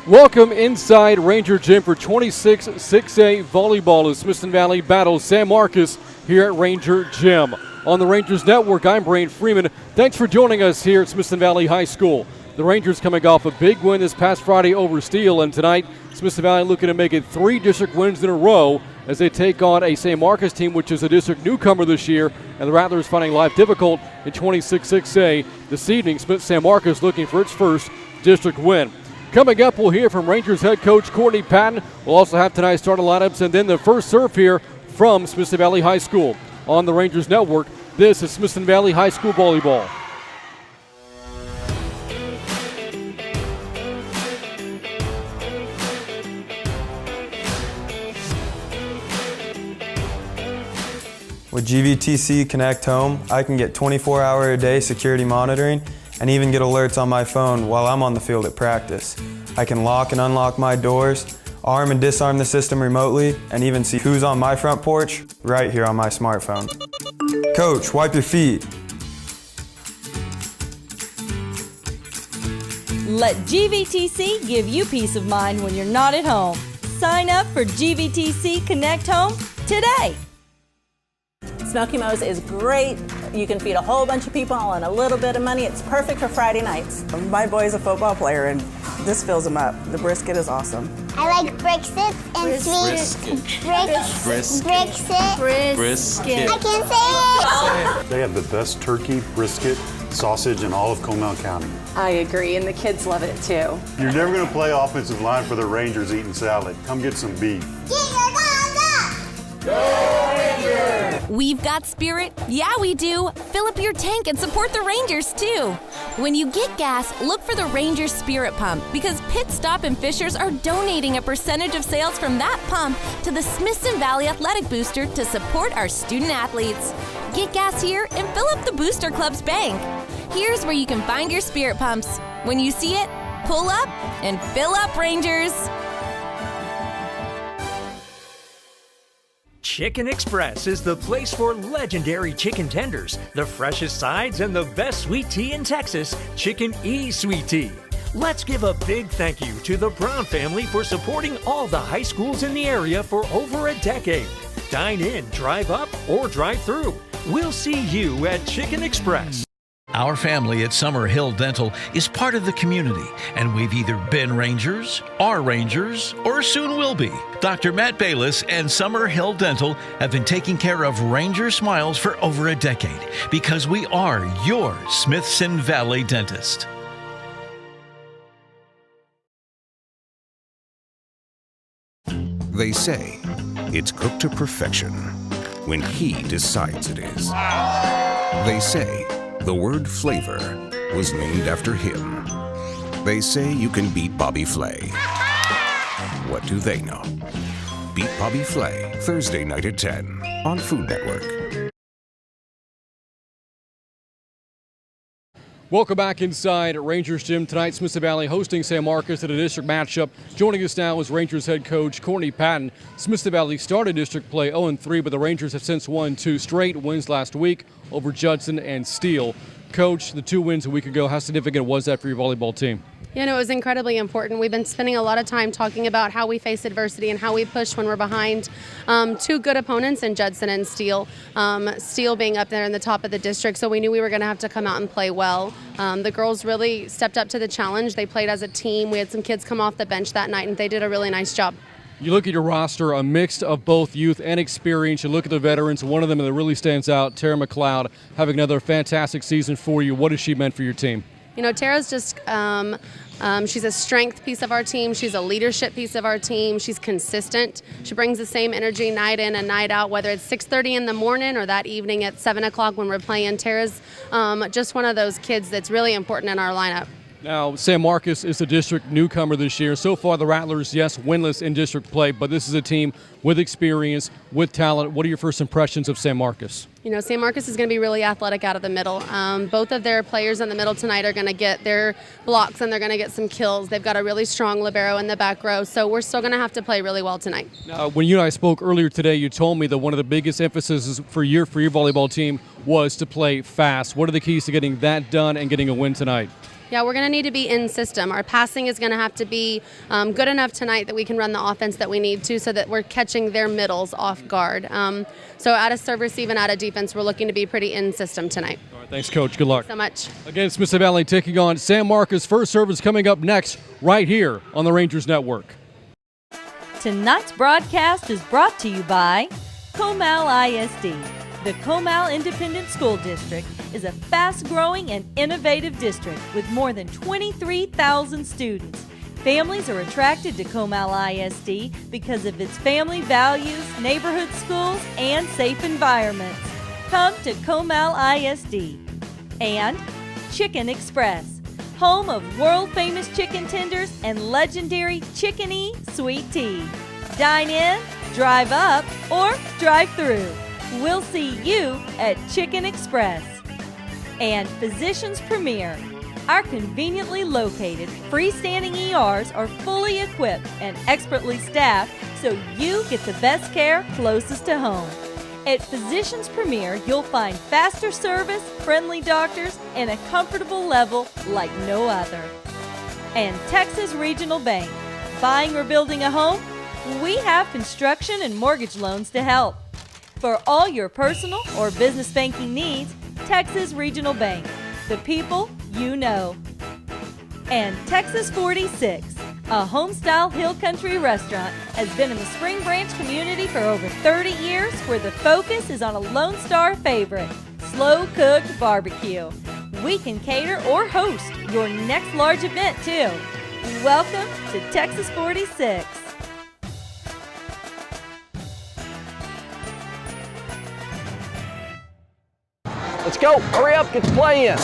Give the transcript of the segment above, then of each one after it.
Welcome inside Ranger Gym for 26-6A volleyball as Smithson Valley battles San Marcos here at Ranger Gym. On the Rangers Network, I'm Brain Freeman. Thanks for joining us here at Smithson Valley High School. The Rangers coming off a big win this past Friday over Steele, and tonight Smithson Valley looking to make it 3 district wins in a row as they take on a San Marcos team which is a district newcomer this year, and the Rattlers finding life difficult in 26-6A. This evening, San Marcos looking for its first district win. Coming up, we'll hear from Rangers head coach Courtney Patton. We'll also have tonight's starting lineups and then the first serve here from Smithson Valley High School. On the Rangers Network, this is Smithson Valley High School volleyball. With GVTC Connect Home, I can get 24-hour-a-day security monitoring and even get alerts on my phone while I'm on the field at practice. I can lock and unlock my doors, arm and disarm the system remotely, and even see who's on my front porch right here on my smartphone. Coach, wipe your feet. Let GVTC give you peace of mind when you're not at home. Sign up for GVTC Connect Home today. Smoky Mo's is great. You can feed a whole bunch of people on a little bit of money. It's perfect for Friday nights. My boy's a football player and this fills him up. The brisket is awesome. I like brisket and sweet brisket. I can't say it. They have the best turkey, brisket, sausage in all of Comal County. I agree, and the kids love it too. You're never going to play offensive line for the Rangers eating salad. Come get some beef. Get your guns up! Go Rangers! We've got spirit? Yeah, we do. Fill up your tank and support the Rangers, too. When you get gas, look for the Rangers Spirit Pump because Pit Stop and Fishers are donating a percentage of sales from that pump to the Smithson Valley Athletic Booster to support our student athletes. Get gas here and fill up the Booster Club's bank. Here's where you can find your Spirit Pumps. When you see it, pull up and fill up, Rangers. Chicken Express is the place for legendary chicken tenders, the freshest sides, and the best sweet tea in Texas, Chicken E-Sweet Tea. Let's give a big thank you to the Brown family for supporting all the high schools in the area for over a decade. Dine in, drive up, or drive through. We'll see you at Chicken Express. Our family at Summer Hill Dental is part of the community, and we've either been Rangers, are Rangers, or soon will be. Dr. Matt Bayless and Summer Hill Dental have been taking care of Ranger smiles for over a decade because we are your Smithson Valley dentist. They say it's cooked to perfection when he decides it is. They say the word flavor was named after him. They say you can beat Bobby Flay. What do they know? Beat Bobby Flay, Thursday night at 10 on Food Network. Welcome back inside Rangers Gym. Tonight, Smithson Valley hosting San Marcos at a district matchup. Joining us now is Rangers head coach Courtney Patton. Smithson Valley started district play 0-3, but the Rangers have since won 2 straight wins last week over Judson and Steele. Coach, the 2 wins a week ago, how significant was that for your volleyball team? You know, it was incredibly important. We've been spending a lot of time talking about how we face adversity and how we push when we're behind 2 good opponents in Judson and Steele. Steele being up there in the top of the district, so we knew we were going to have to come out and play well. The girls really stepped up to the challenge. They played as a team. We had some kids come off the bench that night, and they did a really nice job. You look at your roster, a mix of both youth and experience. You look at the veterans, one of them that really stands out, Tara McLeod, having another fantastic season for you. What has she meant for your team? You know, Tara's just, she's a strength piece of our team. She's a leadership piece of our team. She's consistent. She brings the same energy night in and night out, whether it's 6:30 in the morning or that evening at 7 o'clock when we're playing. Tara's just one of those kids that's really important in our lineup. Now, San Marcos is the district newcomer this year. So far, the Rattlers, yes, winless in district play, but this is a team with experience, with talent. What are your first impressions of San Marcos? You know, San Marcos is going to be really athletic out of the middle. Both of their players in the middle tonight are going to get their blocks and they're going to get some kills. They've got a really strong libero in the back row, so we're still going to have to play really well tonight. Now, when you and I spoke earlier today, you told me that one of the biggest emphases for your volleyball team was to play fast. What are the keys to getting that done and getting a win tonight? Yeah, we're going to need to be in system. Our passing is going to have to be good enough tonight that we can run the offense that we need to, so that we're catching their middles off guard. So out of service, even out of defense, we're looking to be pretty in system tonight. All right, thanks, Coach. Good luck. Thanks so much. Again, Smithson Valley taking on San Marcos. First service coming up next right here on the Rangers Network. Tonight's broadcast is brought to you by Comal ISD. The Comal Independent School District is a fast-growing and innovative district with more than 23,000 students. Families are attracted to Comal ISD because of its family values, neighborhood schools, and safe environments. Come to Comal ISD. And Chicken Express, home of world-famous chicken tenders and legendary Chicken E sweet tea. Dine in, drive up, or drive through. We'll see you at Chicken Express. And Physicians Premier. Our conveniently located freestanding ERs are fully equipped and expertly staffed, so you get the best care closest to home. At Physicians Premier, you'll find faster service, friendly doctors, and a comfortable level like no other. And Texas Regional Bank. Buying or building a home? We have construction and mortgage loans to help. For all your personal or business banking needs, Texas Regional Bank, the people you know. And Texas 46, a home-style hill country restaurant, has been in the Spring Branch community for over 30 years, where the focus is on a Lone Star favorite, slow-cooked barbecue. We can cater or host your next large event, too. Welcome to Texas 46. Let's go. Hurry up. Get the play in.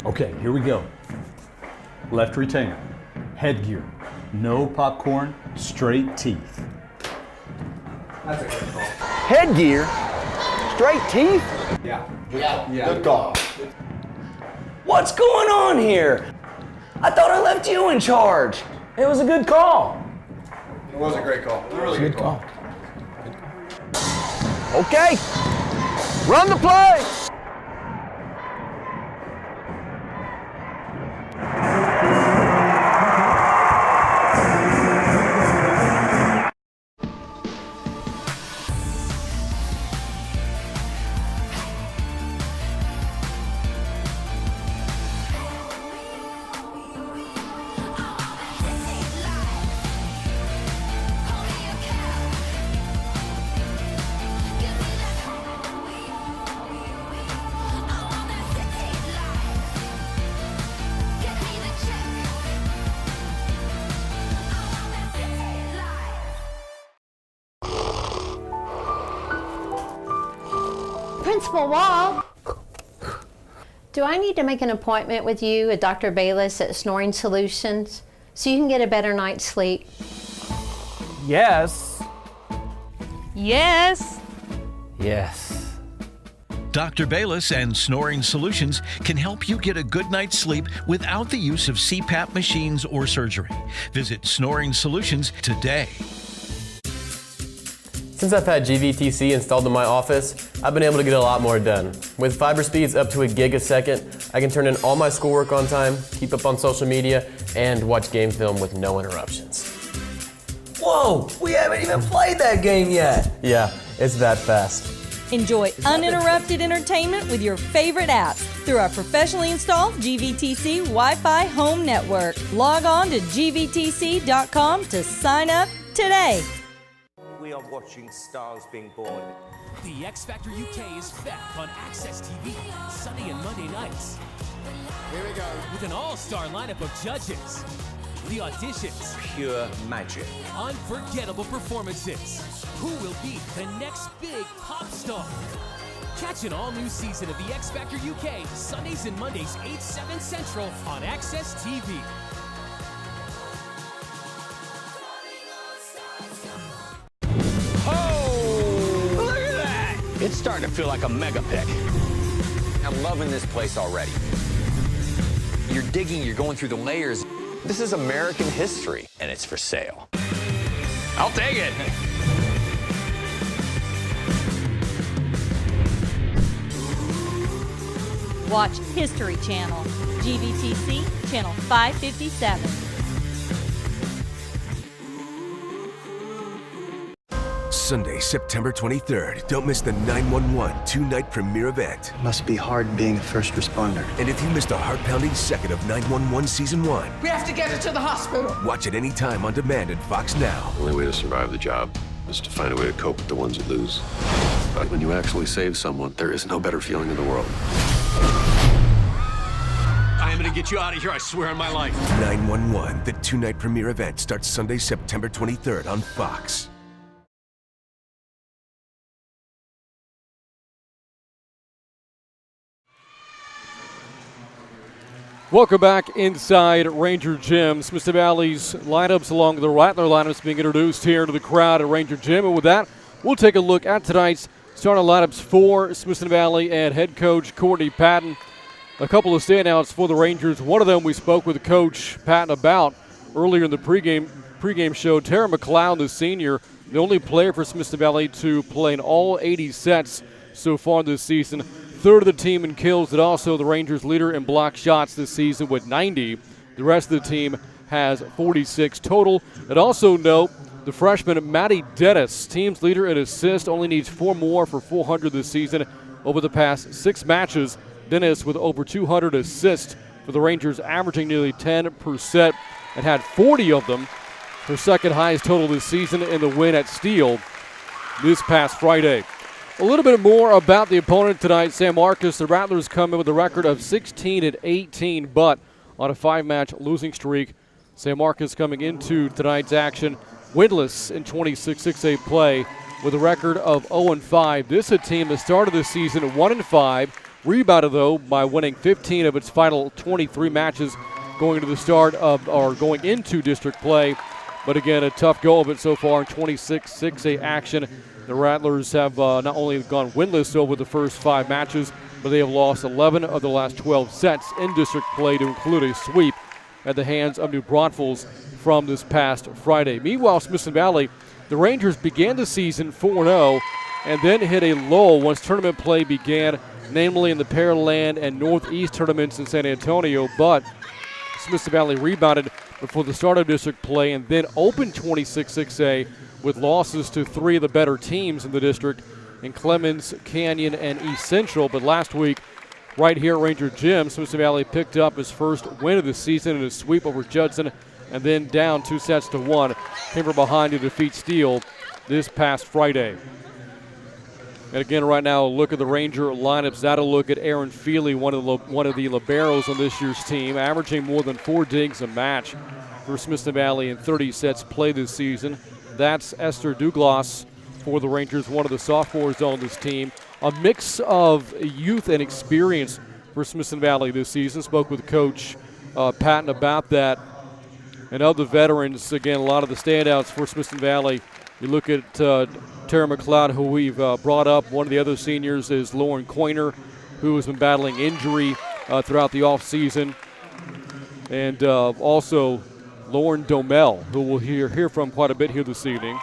Okay, here we go. Left retainer. Headgear. No popcorn. Straight teeth. That's a good call. Headgear? Straight teeth? Yeah. Good call. What's going on here? I thought I left you in charge. It was a good call. It was a great call. A really good call. Okay. Run the play. Principal Wall. Do I need to make an appointment with you at Dr. Bayless at Snoring Solutions so you can get a better night's sleep? Yes. Yes. Yes. Dr. Bayless and Snoring Solutions can help you get a good night's sleep without the use of CPAP machines or surgery. Visit Snoring Solutions today. Since I've had GVTC installed in my office, I've been able to get a lot more done. With fiber speeds up to a gig a second, I can turn in all my schoolwork on time, keep up on social media, and watch game film with no interruptions. Whoa, we haven't even played that game yet. Yeah, it's that fast. Enjoy uninterrupted entertainment with your favorite apps through our professionally installed GVTC Wi-Fi home network. Log on to gvtc.com to sign up today. We are watching stars being born. The X Factor UK is back on Access TV Sunday and Monday nights. Here we go. With an all-star lineup of judges. The auditions. Pure magic. Unforgettable performances. Who will be the next big pop star? Catch an all-new season of the X Factor UK Sundays and Mondays 8/7 Central on Access TV. It's starting to feel like a mega pick. I'm loving this place already. You're digging, you're going through the layers. This is American history, and it's for sale. I'll take it. Watch History Channel. GVTC, Channel 557. Sunday, September 23rd. Don't miss the 911 two-night premiere event. Must be hard being a first responder. And if you missed a heart-pounding second of 911 Season 1, We have to get her to the hospital. watch it anytime on demand at Fox Now. The only way to survive the job is to find a way to cope with the ones that lose. But when you actually save someone, there is no better feeling in the world. I am going to get you out of here, I swear on my life. 911, the two-night premiere event starts Sunday, September 23rd on Fox. Welcome back inside Ranger Gym. Smithson Valley's lineups along the Rattler lineups being introduced here to the crowd at Ranger Gym. And with that, we'll take a look at tonight's starting lineups for Smithson Valley and head coach Courtney Patton. A couple of standouts for the Rangers. One of them we spoke with Coach Patton about earlier in the pregame show. Tara McLeod, the senior, the only player for Smithson Valley to play in all 80 sets so far this season. Third of the team in kills, and also the Rangers' leader in block shots this season with 90. The rest of the team has 46 total. And also note the freshman Maddie Dennis, team's leader in assists, only needs 4 more for 400 this season. Over the past 6 matches, Dennis with over 200 assists for the Rangers, averaging nearly 10 per set, and had 40 of them. Her second highest total this season in the win at Steele this past Friday. A little bit more about the opponent tonight, San Marcos. The Rattlers come in with a record of 16-18, but on a 5-match losing streak. San Marcos coming into tonight's action winless in 26-6A play with a record of 0-5. This is a team that started the season 1-5, rebounded though by winning 15 of its final 23 matches going into district play. But again, a tough go of it so far in 26-6A action. The Rattlers have not only gone winless over the first 5 matches, but they have lost 11 of the last 12 sets in district play, to include a sweep at the hands of New Braunfels from this past Friday. Meanwhile, Smithson Valley, the Rangers began the season 4-0 and then hit a lull once tournament play began, namely in the Pearland and Northeast tournaments in San Antonio, but Smithson Valley rebounded before the start of district play and then opened 26-6A with losses to 3 of the better teams in the district in Clemens, Canyon, and East Central. But last week, right here at Ranger Gym, Smithson Valley picked up his first win of the season in a sweep over Judson, and then down 2-1, came from behind to defeat Steele this past Friday. And again, right now, look at the Ranger lineups. That'll look at Aaron Feely, one of the liberos on this year's team, averaging more than 4 digs a match for Smithson Valley in 30 sets played this season. That's Esther Douglas for the Rangers, one of the sophomores on this team. A mix of youth and experience for Smithson Valley this season. Spoke with Coach Patton about that. And of the veterans, again, a lot of the standouts for Smithson Valley. You look at Tara McLeod, who we've brought up. One of the other seniors is Lauren Coiner, who has been battling injury throughout the offseason. And also Lauren Domel, who we'll hear from quite a bit here this evening.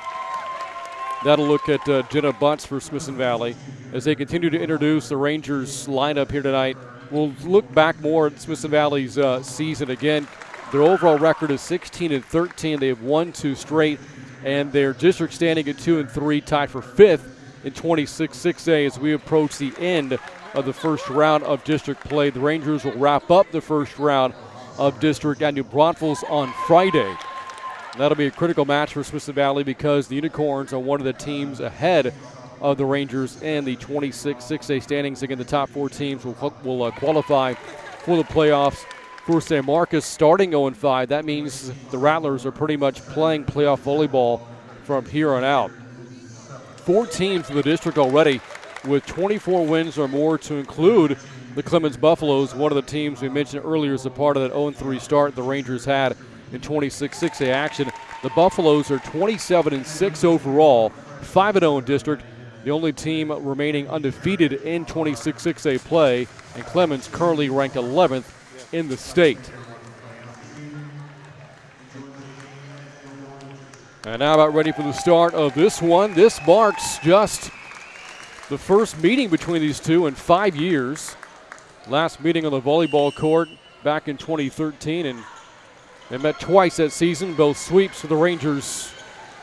That'll look at Jenna Butts for Smithson Valley. As they continue to introduce the Rangers lineup here tonight, we'll look back more at Smithson Valley's season. Again, their overall record is 16-13. They have won 2 straight, and their district standing at 2-3, tied for 5th in 26-6A as we approach the end of the first round of district play. The Rangers will wrap up the first round of district at New Braunfels on Friday. That'll be a critical match for Smithson Valley because the Unicorns are one of the teams ahead of the Rangers in the 26-6A standings. Again, the top 4 teams will qualify for the playoffs. For San Marcos, starting 0-5, that means the Rattlers are pretty much playing playoff volleyball from here on out. 4 teams in the district already with 24 wins or more, to include the Clemens Buffaloes, one of the teams we mentioned earlier as a part of that 0-3 start the Rangers had in 26-6A action. The Buffaloes are 27-6 overall, 5-0 in district, the only team remaining undefeated in 26-6A play, and Clemens currently ranked 11th in the state. And now about ready for the start of this one. This marks just the first meeting between these two in 5 years. Last meeting on the volleyball court back in 2013, and they met twice that season, both sweeps for the Rangers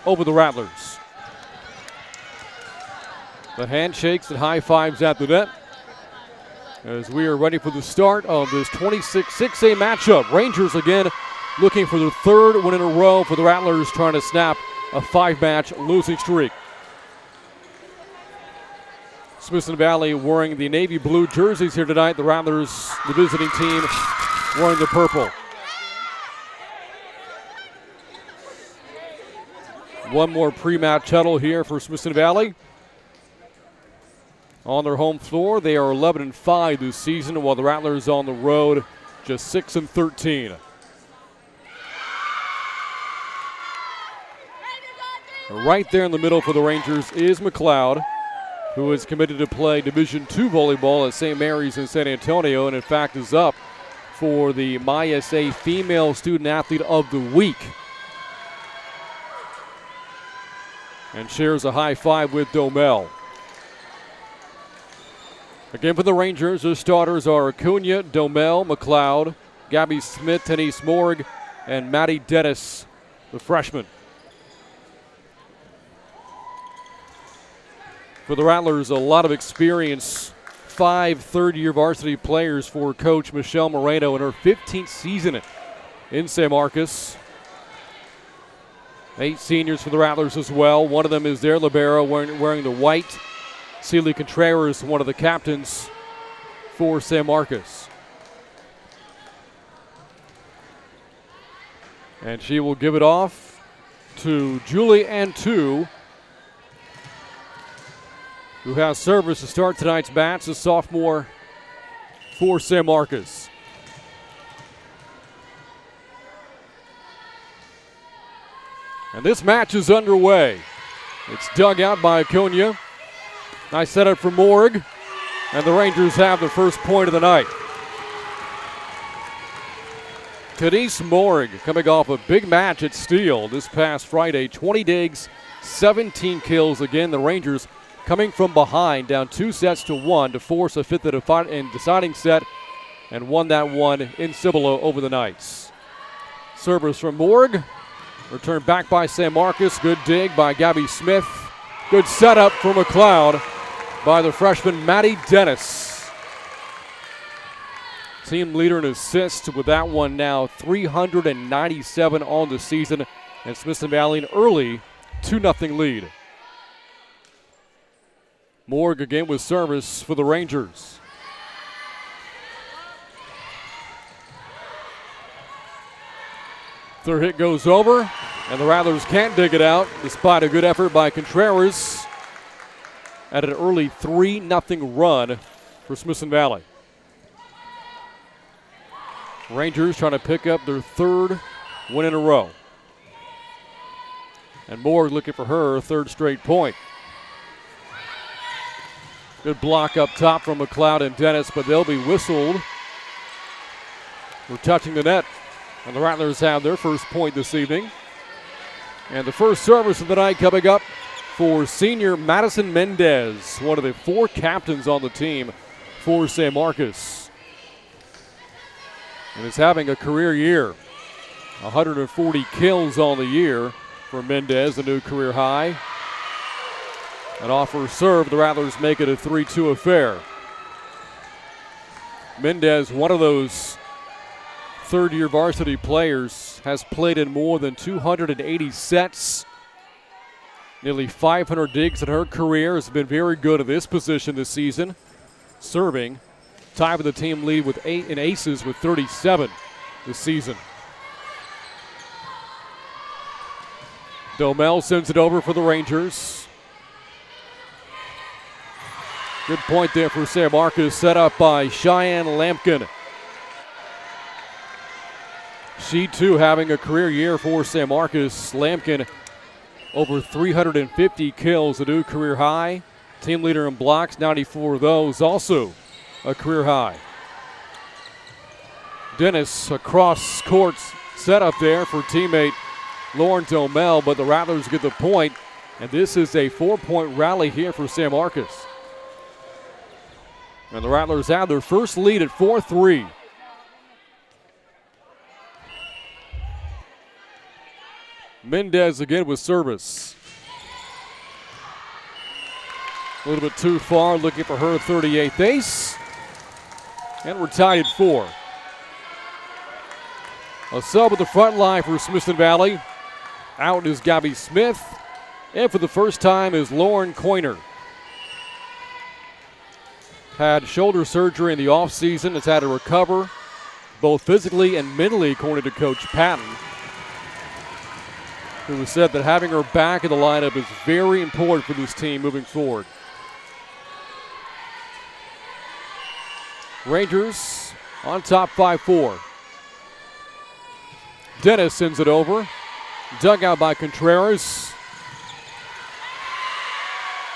over the Rattlers. The handshakes and high fives at the net as we are ready for the start of this 26-6A matchup. Rangers again looking for their third win in a row for the Rattlers, trying to snap a 5-match losing streak. Smithson Valley wearing the navy blue jerseys here tonight. The Rattlers, the visiting team, wearing the purple. One more pre-match huddle here for Smithson Valley. On their home floor, they are 11-5 this season, while the Rattlers on the road just 6-13. Right there in the middle for the Rangers is McLeod, who is committed to play Division II volleyball at St. Mary's in San Antonio, and in fact is up for the MySA Female Student Athlete of the Week. And shares a high five with Domel. Again for the Rangers, their starters are Acuna, Domel, McLeod, Gabby Smith, Denise Morg, and Maddie Dennis, the freshman. For the Rattlers, a lot of experience. 5 third-year varsity players for Coach Michelle Moreno in her 15th season in San Marcos. 8 seniors for the Rattlers as well. One of them is their libero wearing the white. Celia Contreras, one of the captains for San Marcos. And she will give it off to Julie Antu, who has service to start tonight's match, a sophomore for San Marcos. And this match is underway. It's dug out by Acuna. Nice setup for Morg, and the Rangers have the first point of the night. Denise Morg coming off a big match at Steele this past Friday. 20 digs, 17 kills. Again, the Rangers coming from behind, down 2-1 to force a fifth and deciding set, and won that one in Cibolo over the Knights. Service from Morg, returned back by San Marcos. Good dig by Gabby Smith. Good setup for McLeod by the freshman Maddie Dennis. Team leader in assists with that one now, 397 on the season, and Smithson Valley an early 2-0 lead. Morg again with service for the Rangers. Third hit goes over, and the Rattlers can't dig it out despite a good effort by Contreras at an early 3-0 run for Smithson Valley. Rangers trying to pick up their third win in a row. And Morg looking for her third straight point. Good block up top from McLeod and Dennis, but they'll be whistled. We're touching the net, and the Rattlers have their first point this evening. And the first service of the night coming up for senior Madison Mendez, one of the 4 captains on the team for San Marcos. And is having a career year. 140 kills on the year for Mendez, a new career high. An offer serve, the Rattlers make it a 3-2 affair. Mendez, one of those third-year varsity players, has played in more than 280 sets. Nearly 500 digs in her career, has been very good at this position this season. Serving, tied with the team lead with 8 in aces with 37 this season. Domel sends it over for the Rangers. Good point there for San Marcos, set up by Cheyenne Lampkin. She too having a career year for San Marcos. Lampkin over 350 kills, a new career high. Team leader in blocks, 94 of those, also a career high. Dennis across courts set up there for teammate Lauren Domel, but the Rattlers get the point, and this is a 4-point rally here for San Marcos. And the Rattlers have their first lead at 4-3. Mendez again with service. A little bit too far, looking for her 38th ace. And we're tied at 4. A sub at the front line for Smithson Valley. Out is Gabby Smith. And for the first time is Lauren Coiner. Had shoulder surgery in the offseason. Has had to recover both physically and mentally, according to Coach Patton, who has said that having her back in the lineup is very important for this team moving forward. Rangers on top 5-4. Dennis sends it over. Dug out by Contreras.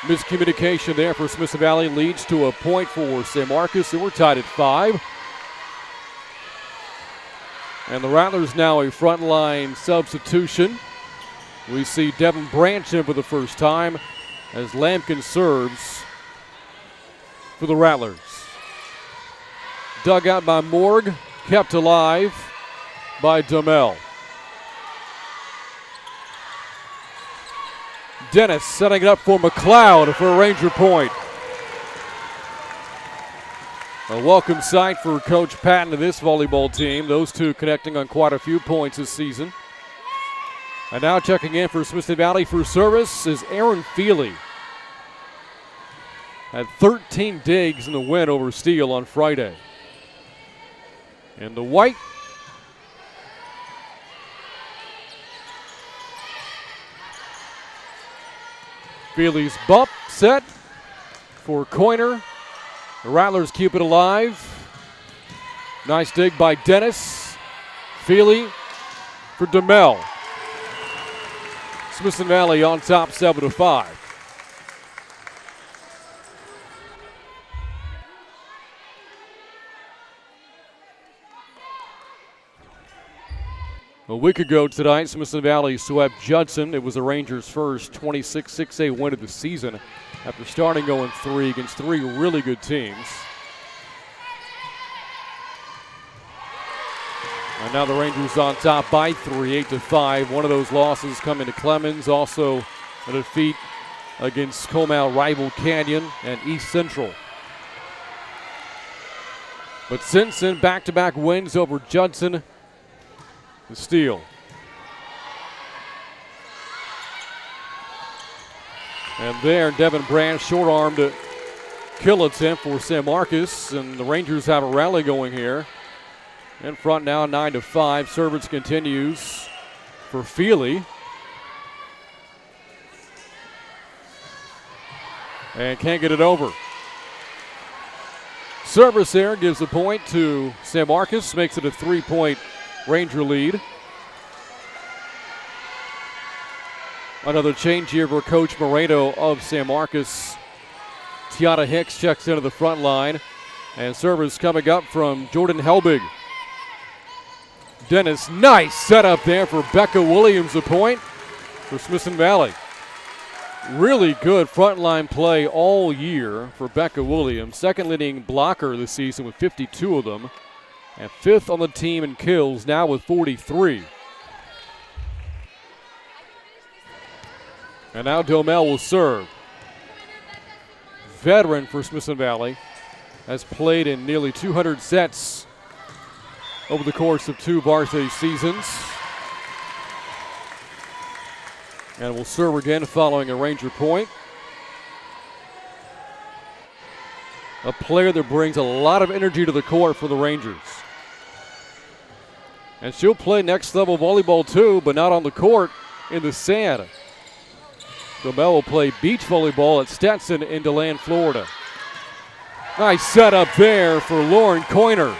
Miscommunication there for Smithson Valley leads to a point for San Marcos, and we're tied at 5. And the Rattlers now a frontline substitution. We see Devin Branch in for the first time as Lampkin serves for the Rattlers. Dug out by Morg, kept alive by Duhamel. Dennis setting it up for McLeod for a Ranger point. A welcome sight for Coach Patton and this volleyball team. Those two connecting on quite a few points this season. And now checking in for Smithson Valley for service is Aaron Feely. Had 13 digs in the win over Steele on Friday. And the white. Feely's bump set for Coiner. The Rattlers keep it alive. Nice dig by Dennis. Feely for Duhamel. Smithson Valley on top 7-5. A week ago tonight, Smithson Valley swept Judson. It was the Rangers' first 26-6A win of the season after starting 0-3 against 3 really good teams. And now the Rangers on top by 3, 8-5. One of those losses coming to Clemens. Also a defeat against Comal rival Canyon and East Central. But since then, back-to-back wins over Judson and Steele. And there, Devin Branch short-armed kill attempt for San Marcos, and the Rangers have a rally going here. In front now, 9-5. Service continues for Feely. And can't get it over. Service there gives a point to San Marcos, makes it a 3-point Ranger lead. Another change here for Coach Moreno of San Marcos. Tiana Hicks checks into the front line. And service coming up from Jordan Helbig. Dennis, nice setup there for Becca Williams, a point for Smithson Valley. Really good frontline play all year for Becca Williams. Second leading blocker this season with 52 of them. And 5th on the team in kills, now with 43. And now Duhamel will serve. Veteran for Smithson Valley. Has played in nearly 200 sets over the course of 2 varsity seasons. And will serve again following a Ranger point. A player that brings a lot of energy to the court for the Rangers. And she'll play next level volleyball too, but not on the court, in the sand. Duhamel will play beach volleyball at Stetson in DeLand, Florida. Nice setup there for Lauren Coiner.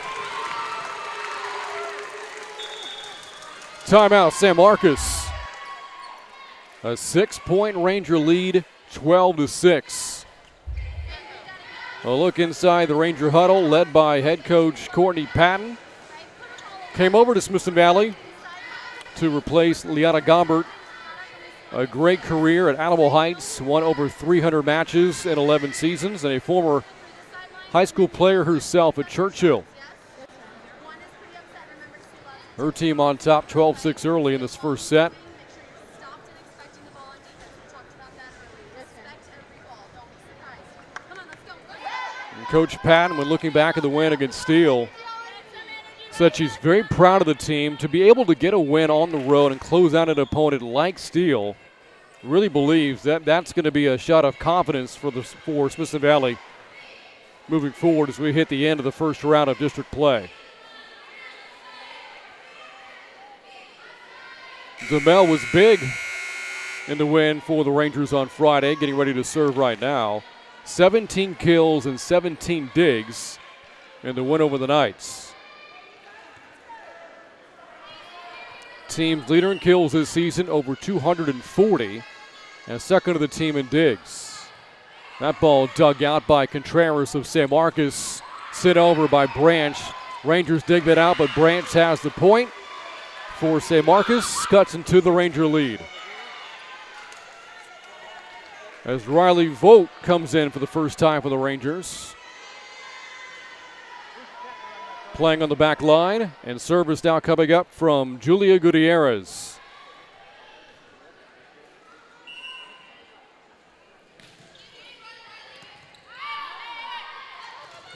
Timeout, San Marcos. A 6-point Ranger lead, 12-6. A look inside the Ranger huddle, led by head coach Courtney Patton. Came over to Smithson Valley to replace Liana Gombert. A great career at Animal Heights, won over 300 matches in 11 seasons, and a former high school player herself at Churchill. Her team on top 12-6 early in this first set. Coach Patton, when looking back at the win against Steele, said she's very proud of the team to be able to get a win on the road and close out an opponent like Steele. Really believes that that's going to be a shot of confidence for Smithson Valley moving forward as we hit the end of the first round of district play. Demel was big in the win for the Rangers on Friday, getting ready to serve right now. 17 kills and 17 digs in the win over the Knights. Team's leader in kills this season, over 240, and second of the team in digs. That ball dug out by Contreras of San Marcos, sent over by Branch. Rangers dig that out, but Branch has the point for San Marcos, cuts into the Ranger lead. As Riley Vogt comes in for the first time for the Rangers. Playing on the back line, and service now coming up from Julia Gutierrez.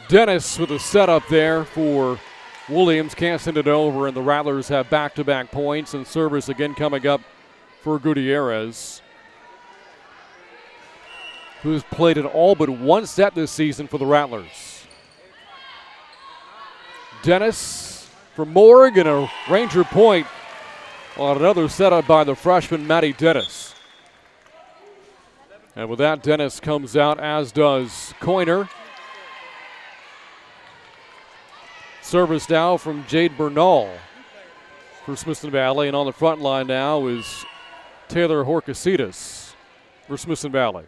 Dennis with a setup there for Williams, can't send it over, and the Rattlers have back-to-back points, and service again coming up for Gutierrez, who's played in all but one set this season for the Rattlers. Dennis for Morg, and a Ranger point on another setup by the freshman Maddie Dennis. And with that, Dennis comes out, as does Coiner. Service now from Jade Bernal for Smithson Valley, and on the front line now is Taylor Horcasitas for Smithson Valley.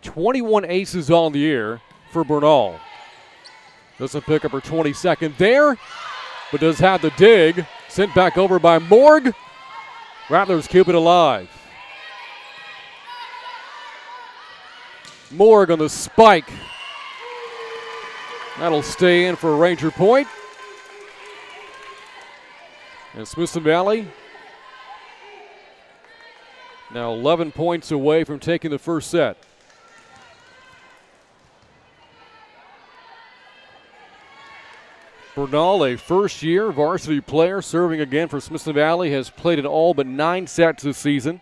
21 aces on the year for Bernal. Doesn't pick up her 22nd there, but does have the dig. Sent back over by Morg. Rattlers keep it alive. Morg on the spike. That'll stay in for a Ranger point. And Smithson Valley now 11 points away from taking the first set. Bernal, a first-year varsity player, serving again for Smithson Valley, has played in all but 9 sets this season.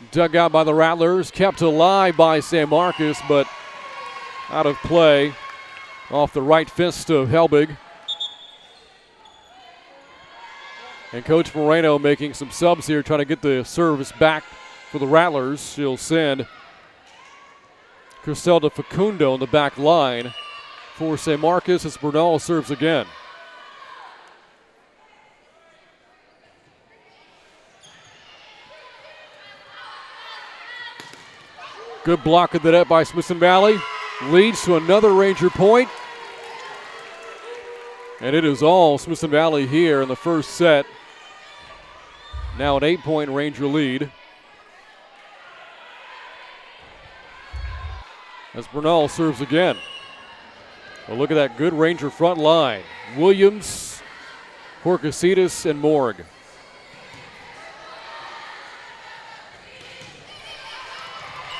Dug out by the Rattlers, kept alive by San Marcos, but out of play off the right fist of Helbig. And Coach Moreno making some subs here, trying to get the service back for the Rattlers. She'll send Criselda Facundo on the back line for San Marcos as Bernal serves again. Good block of the net by Smithson Valley. Leads to another Ranger point. And it is all Smithson Valley here in the first set. Now an 8-point Ranger lead. As Bernal serves again. Well, look at that good Ranger front line. Williams, Horcasitas, and Morg.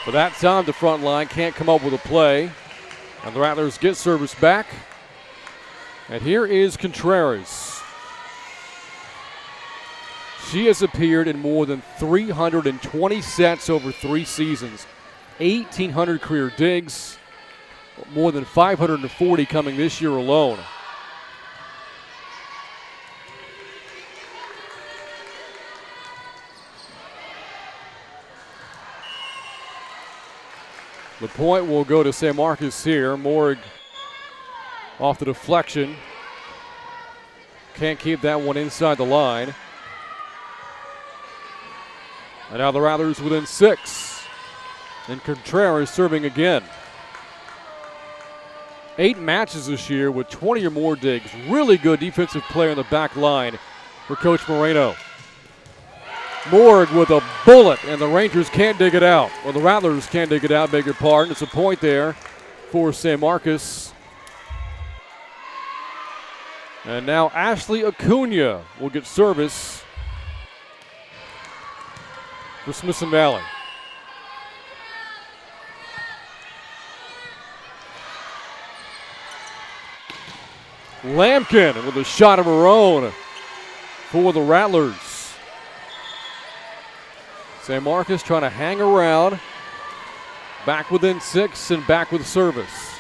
But that time the front line can't come up with a play. And the Rattlers get service back. And here is Contreras. She has appeared in more than 320 sets over 3 seasons. 1,800 career digs. More than 540 coming this year alone. The point will go to San Marcos here. Morg off the deflection. Can't keep that one inside the line. And now the Rattlers within 6. And Contreras serving again. 8 matches this year with 20 or more digs. Really good defensive play on the back line for Coach Moreno. Morg with a bullet, and the Rangers can't dig it out. Or the Rattlers can't dig it out, beg your pardon. It's a point there for San Marcos. And now Ashley Acuna will get service for Smithson Valley. Lampkin with a shot of her own for the Rattlers. San Marcos trying to hang around. Back within 6 and back with service.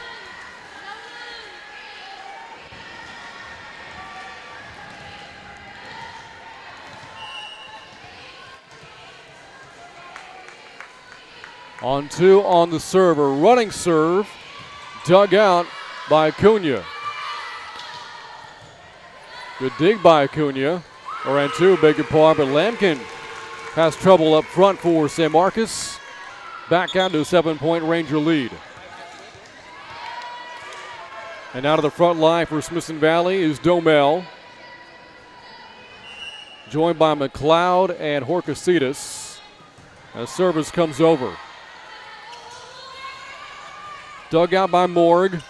On 2 on the server. Running serve. Dug out by Acuna. Good dig by Acuna. Or on 2, beg your pardon, but Lampkin has trouble up front for San Marcos. Back out to a 7-point Ranger lead. And out of the front line for Smithson Valley is Domel. Joined by McLeod and Horcasitas. As service comes over. Dug out by Morg.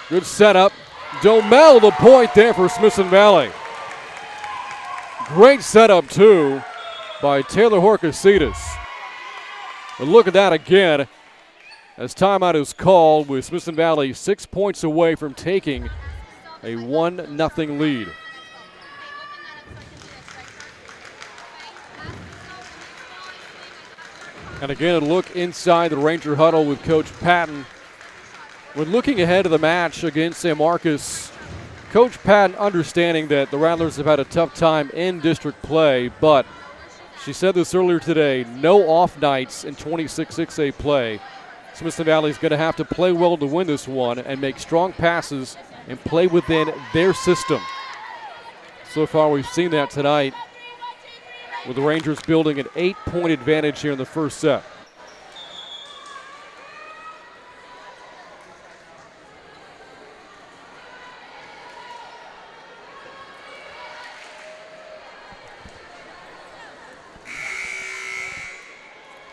Good setup. Domel the point there for Smithson Valley. Great setup too by Taylor Horcasitas. But look at that again as timeout is called with Smithson Valley 6 points away from taking a 1-0 lead. And again, a look inside the Ranger huddle with Coach Patton. When looking ahead of the match against San Marcos, Coach Patton understanding that the Rattlers have had a tough time in district play, but she said this earlier today, no off nights in 26-6A play. Smithson Valley is going to have to play well to win this one and make strong passes and play within their system. So far we've seen that tonight with the Rangers building an 8-point advantage here in the first set.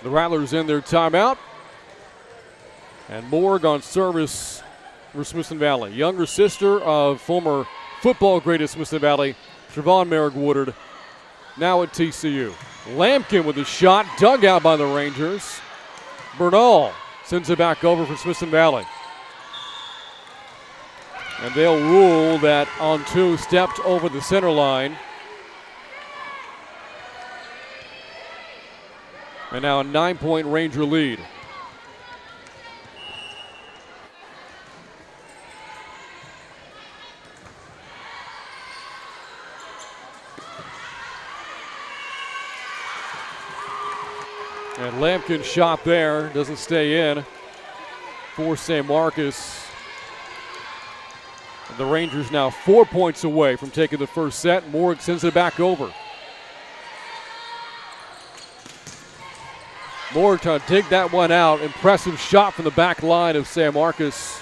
The Rattlers in their timeout. And Morg on service for Smithson Valley. Younger sister of former football great at Smithson Valley, Trevon Merrick-Woodard, now at TCU. Lampkin with a shot, dug out by the Rangers. Bernal sends it back over for Smithson Valley. And they'll rule that on 2 stepped over the center line. And now a 9-point Ranger lead. And Lampkin's shot there doesn't stay in for San Marcos. And the Rangers now 4 points away from taking the first set. Morg sends it back over. Morg trying to dig that one out. Impressive shot from the back line of San Marcos.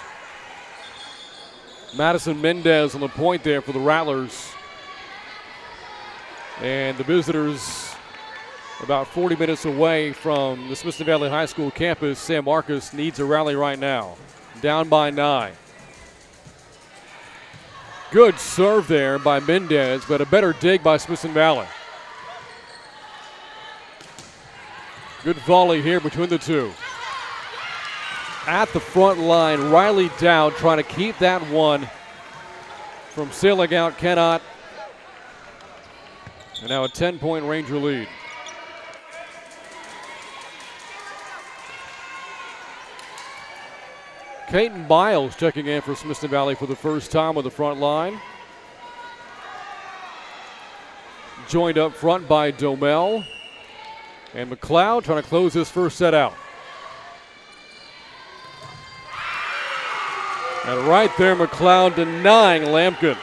Madison Mendez on the point there for the Rattlers. And the visitors about 40 minutes away from the Smithson Valley High School campus. San Marcos needs a rally right now. Down by 9. Good serve there by Mendez, but a better dig by Smithson Valley. Good volley here between the two. At the front line, Riley Dowd trying to keep that one from sailing out, cannot. And now a 10-point Ranger lead. Caden Biles checking in for Smithson Valley for the first time with the front line. Joined up front by Domel. And McLeod trying to close this first set out. And right there, McLeod denying Lampkin.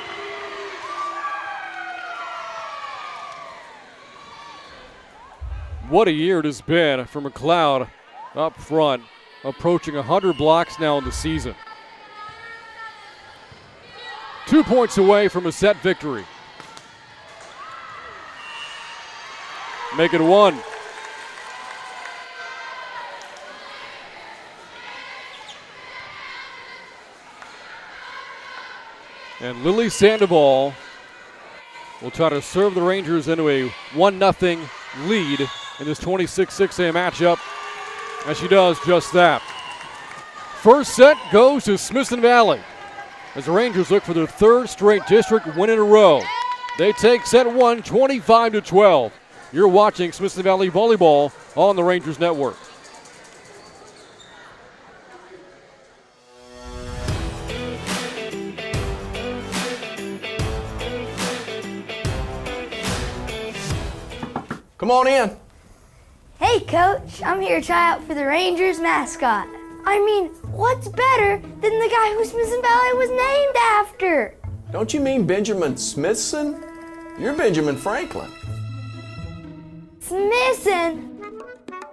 What a year it has been for McLeod up front, approaching 100 blocks now in the season. 2 points away from a set victory. Make it 1. And Lily Sandoval will try to serve the Rangers into a 1-0 lead in this 26-6A matchup, as she does just that. First set goes to Smithson Valley. as the Rangers look for their third straight district win in a row. They take set one, 25-12. You're watching Smithson Valley Volleyball on the Rangers Network. Come on in. Hey, Coach. I'm here to try out for the Rangers mascot. I mean, what's better than the guy who Smithson Valley was named after? Don't you mean Benjamin Smithson? You're Benjamin Franklin. Smithson?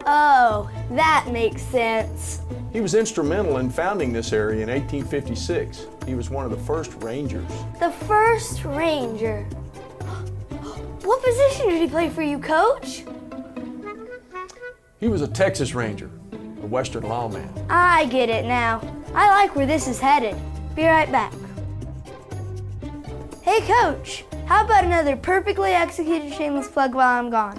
Oh, that makes sense. He was instrumental in founding this area in 1856. He was one of the first Rangers. The first Ranger. What position did he play for you, Coach? He was a Texas Ranger, a Western lawman. I get it now. I like where this is headed. Be right back. Hey, Coach. How about another perfectly executed shameless plug while I'm gone?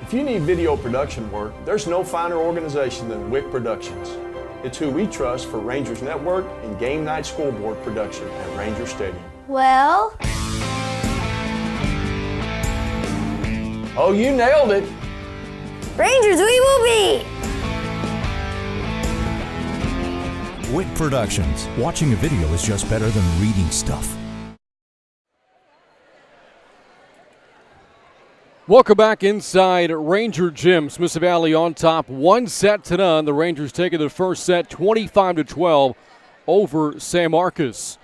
If you need video production work, there's no finer organization than Wick Productions. It's who we trust for Rangers Network and game night scoreboard production at Ranger Stadium. Well... Oh, you nailed it. Rangers we will be! Wick Productions. Watching a video is just better than reading stuff. Welcome back inside Ranger Gym. Smithson Valley on top, 1-0. The Rangers taking the first set 25-12 over San Marcos.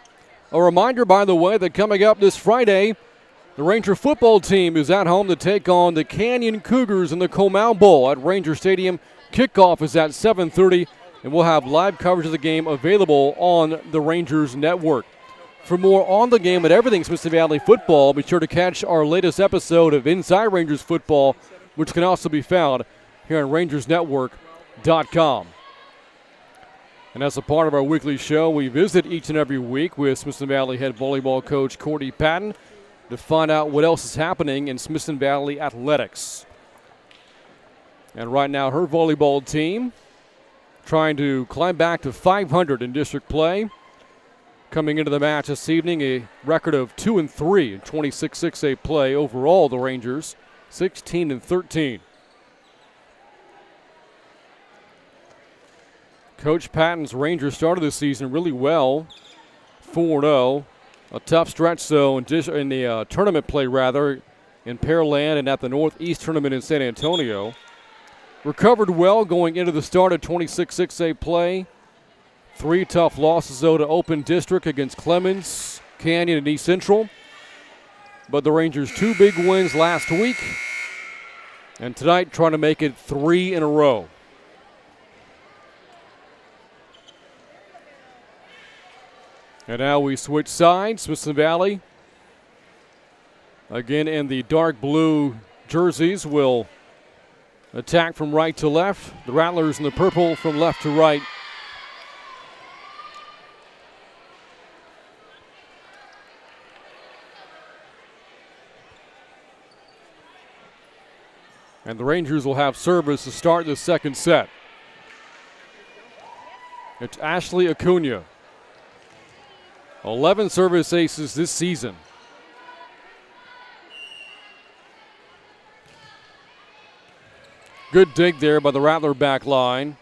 A reminder, by the way, that coming up this Friday, the Ranger football team is at home to take on the Canyon Cougars in the Comal Bowl at Ranger Stadium. Kickoff is at 7:30, and we'll have live coverage of the game available on the Rangers Network. For more on the game and everything Smithson Valley football, be sure to catch our latest episode of Inside Rangers Football, which can also be found here on RangersNetwork.com. And as a part of our weekly show, we visit each and every week with Smithson Valley head volleyball coach Cordy Patton to find out what else is happening in Smithson Valley athletics. And right now, her volleyball team trying to climb back to 500 in district play. Coming into the match this evening, a record of 2-3 in 26-6A play overall. The Rangers 16-13. Coach Patton's Rangers started the season really well, 4-0. A tough stretch, though, in the tournament play, rather, in Pearland and at the Northeast Tournament in San Antonio. Recovered well going into the start of 26-6A play. 3 tough losses, though, to Open District against Clemens, Canyon, and East Central. But the Rangers 2 big wins last week, and tonight trying to make it 3 in a row. And now we switch sides. Smithson Valley, again in the dark blue jerseys, will attack from right to left. The Rattlers in the purple from left to right. And the Rangers will have service to start the second set. It's Ashley Acuna. 11 service aces this season. Good dig there by the Rattler back line.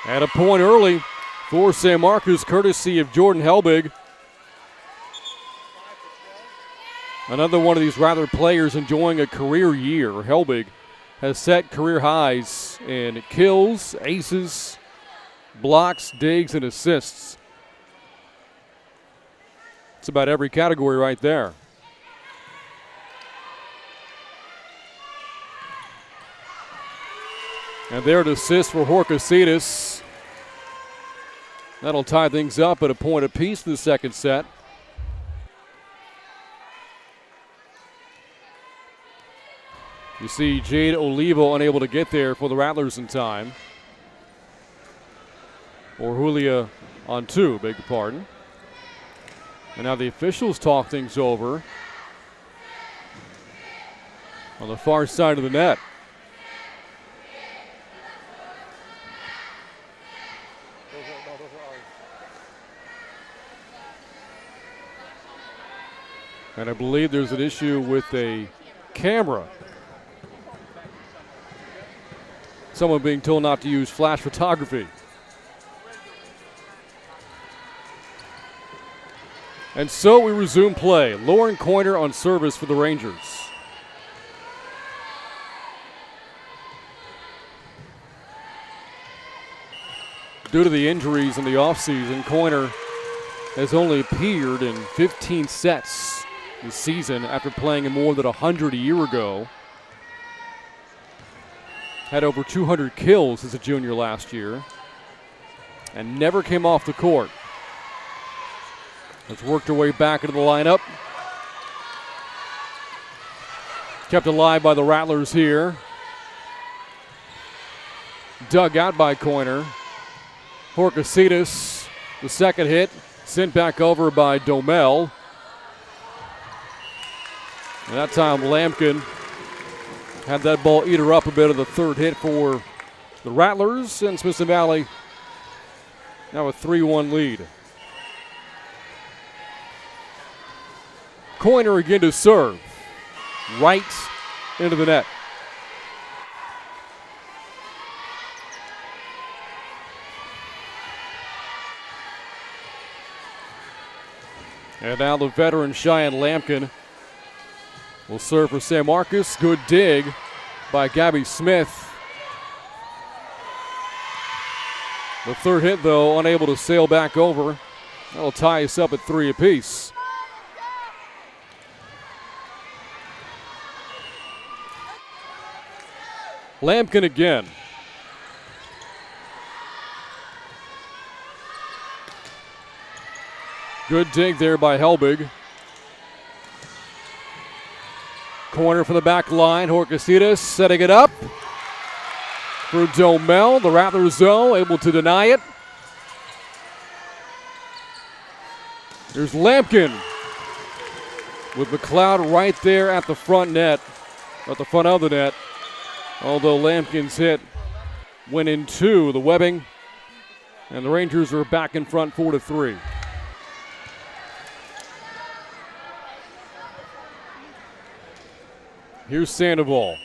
And a point early for San Marcos, courtesy of Jordan Helbig. Another one of these Rattler players enjoying a career year. Helbig has set career highs in kills, aces, blocks, digs, and assists. It's about every category right there. And there to assist for Horcasitas. That'll tie things up at a point apiece in the second set. You see Jade Olivo unable to get there for the Rattlers in time. Or Julia on 2, beg your pardon. And now the officials talk things over on the far side of the net. And I believe there's an issue with a camera. Someone being told not to use flash photography. And so we resume play. Lauren Coiner on service for the Rangers. Due to the injuries in the offseason, Coiner has only appeared in 15 sets this season after playing in more than 100 a year ago. Had over 200 kills as a junior last year and never came off the court. Has worked her way back into the lineup. Kept alive by the Rattlers here. Dug out by Coiner. Horkasitas, the second hit, sent back over by Domel. And that time Lampkin had that ball eat her up a bit of the third hit for the Rattlers, and Smithson Valley now a 3-1 lead. Coiner again to serve. Right into the net. And now the veteran Cheyenne Lampkin will serve for San Marcos. Good dig by Gabby Smith. The third hit, though, unable to sail back over. That'll tie us up at 3 apiece. Lampkin again. Good dig there by Helbig. Corner from the back line. Horkasitas setting it up for Domel. The Rattlers, though, able to deny it. There's Lampkin with McLeod right there at the front net, at the front of the net. Although Lampkin's hit went into the webbing, and the Rangers are back in front 4-3. Here's Sandoval.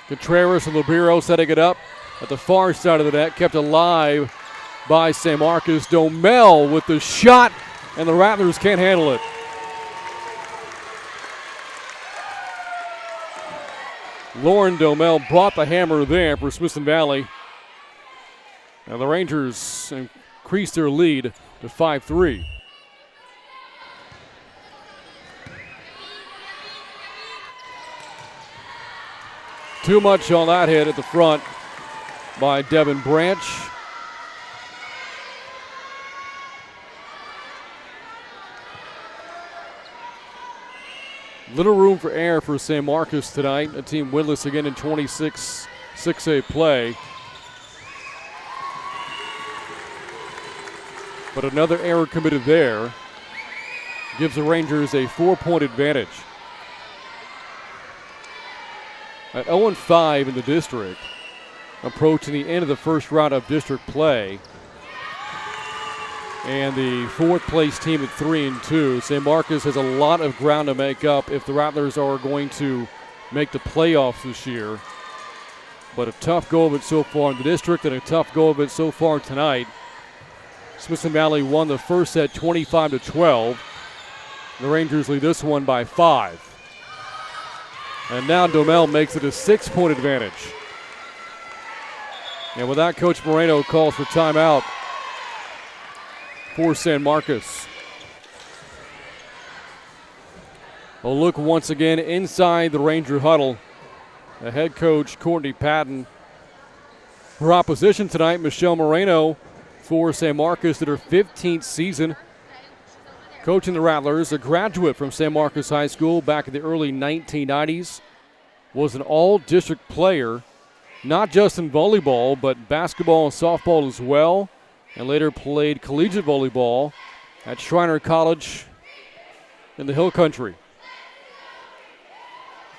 Contreras and Libero setting it up at the far side of the net, kept alive by San Marcos. Domel with the shot, and the Rattlers can't handle it. Lauren Domel brought the hammer there for Smithson Valley. And the Rangers increased their lead to 5-3. Too much on that hit at the front by Devin Branch. Little room for error for San Marcos tonight. A team winless again in 26 6A play. But another error committed there gives the Rangers a 4-point advantage. At 0-5 in the district, approaching the end of the first round of district play, and the fourth place team at 3-2. San Marcos has a lot of ground to make up if the Rattlers are going to make the playoffs this year. But a tough go of it so far in the district and a tough go of it so far tonight. Smithson Valley won the first set 25-12. The Rangers lead this one by 5. And now Domel makes it a 6-point advantage. And with that, Coach Moreno calls for timeout for San Marcos. A look once again inside the Ranger huddle. The head coach, Courtney Patton. Her opposition tonight, Michelle Moreno for San Marcos, in her 15th season coaching the Rattlers, a graduate from San Marcos High School back in the early 1990s. Was an all-district player, not just in volleyball, but basketball and softball as well, and later played collegiate volleyball at Schreiner College in the Hill Country.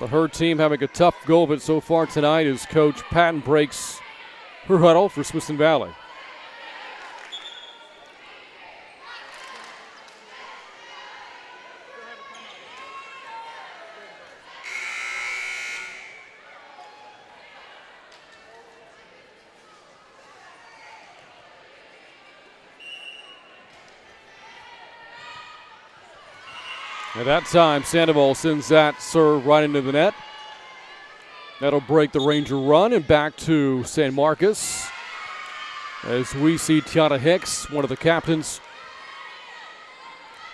But her team having a tough go of it so far tonight as Coach Patton breaks her huddle for Smithson Valley. At that time, Sandoval sends that serve right into the net. That'll break the Ranger run and back to San Marcos. As we see Tiana Hicks, one of the captains,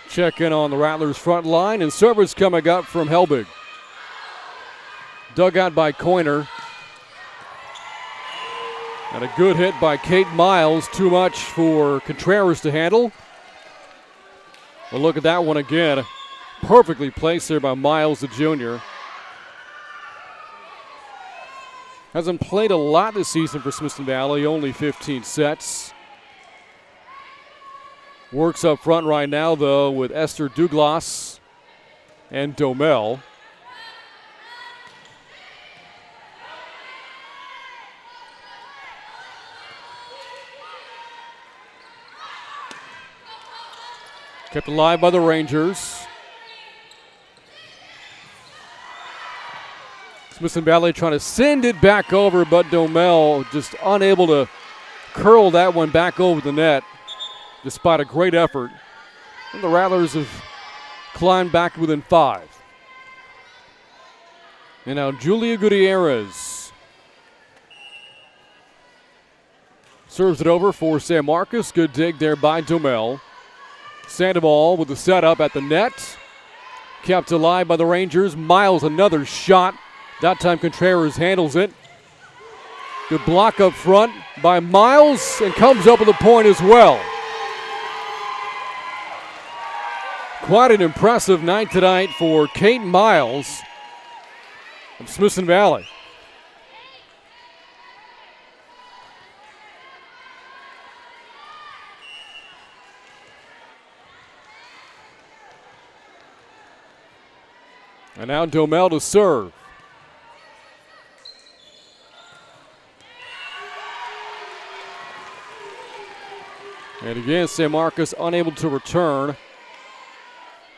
check in on the Rattlers front line, and service coming up from Helbig. Dug out by Coiner. And a good hit by Kate Miles, too much for Contreras to handle. Well, look at that one again. Perfectly placed there by Miles, the junior. Hasn't played a lot this season for Smithson Valley, only 15 sets. Works up front right now, though, with Esther Douglas and Domel. Kept alive by the Rangers. Smithson Valley trying to send it back over, but Domel just unable to curl that one back over the net despite a great effort. And the Rattlers have climbed back within 5. And now Julia Gutierrez serves it over for San Marcos. Good dig there by Domel. Sandoval with the setup at the net. Kept alive by the Rangers. Miles, another shot. That time Contreras handles it. Good block up front by Miles and comes up with a point as well. Quite an impressive night tonight for Kate Miles of Smithson Valley. And now Domel to serve. And again, San Marcos unable to return.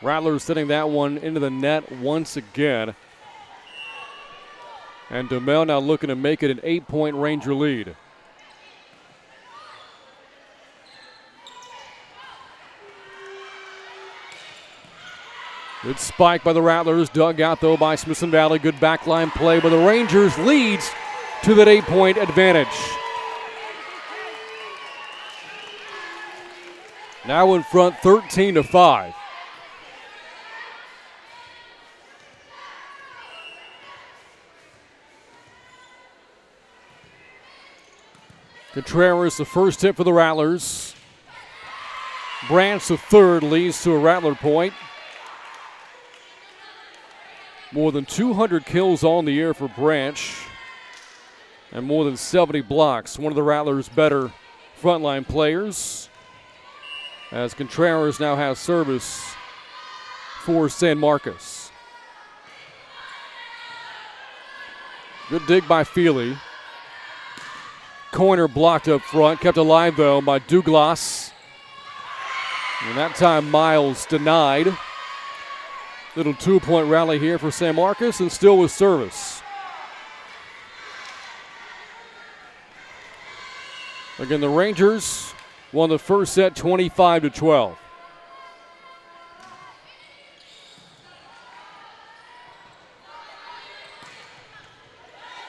Rattlers sending that one into the net once again. And Domel now looking to make it an 8-point Ranger lead. Good spike by the Rattlers, dug out though by Smithson Valley. Good backline play by the Rangers, leads to that 8-point advantage. Now in front 13-5. Contreras, the first hit for the Rattlers. Branch, the third, leads to a Rattler point. More than 200 kills on the year for Branch. And more than 70 blocks. One of the Rattlers' better frontline players. As Contreras now has service for San Marcos. Good dig by Feely. Corner blocked up front, kept alive though by Douglas. And that time Miles denied. Little 2-point rally here for San Marcos and still with service. Again, the Rangers won the first set 25-12.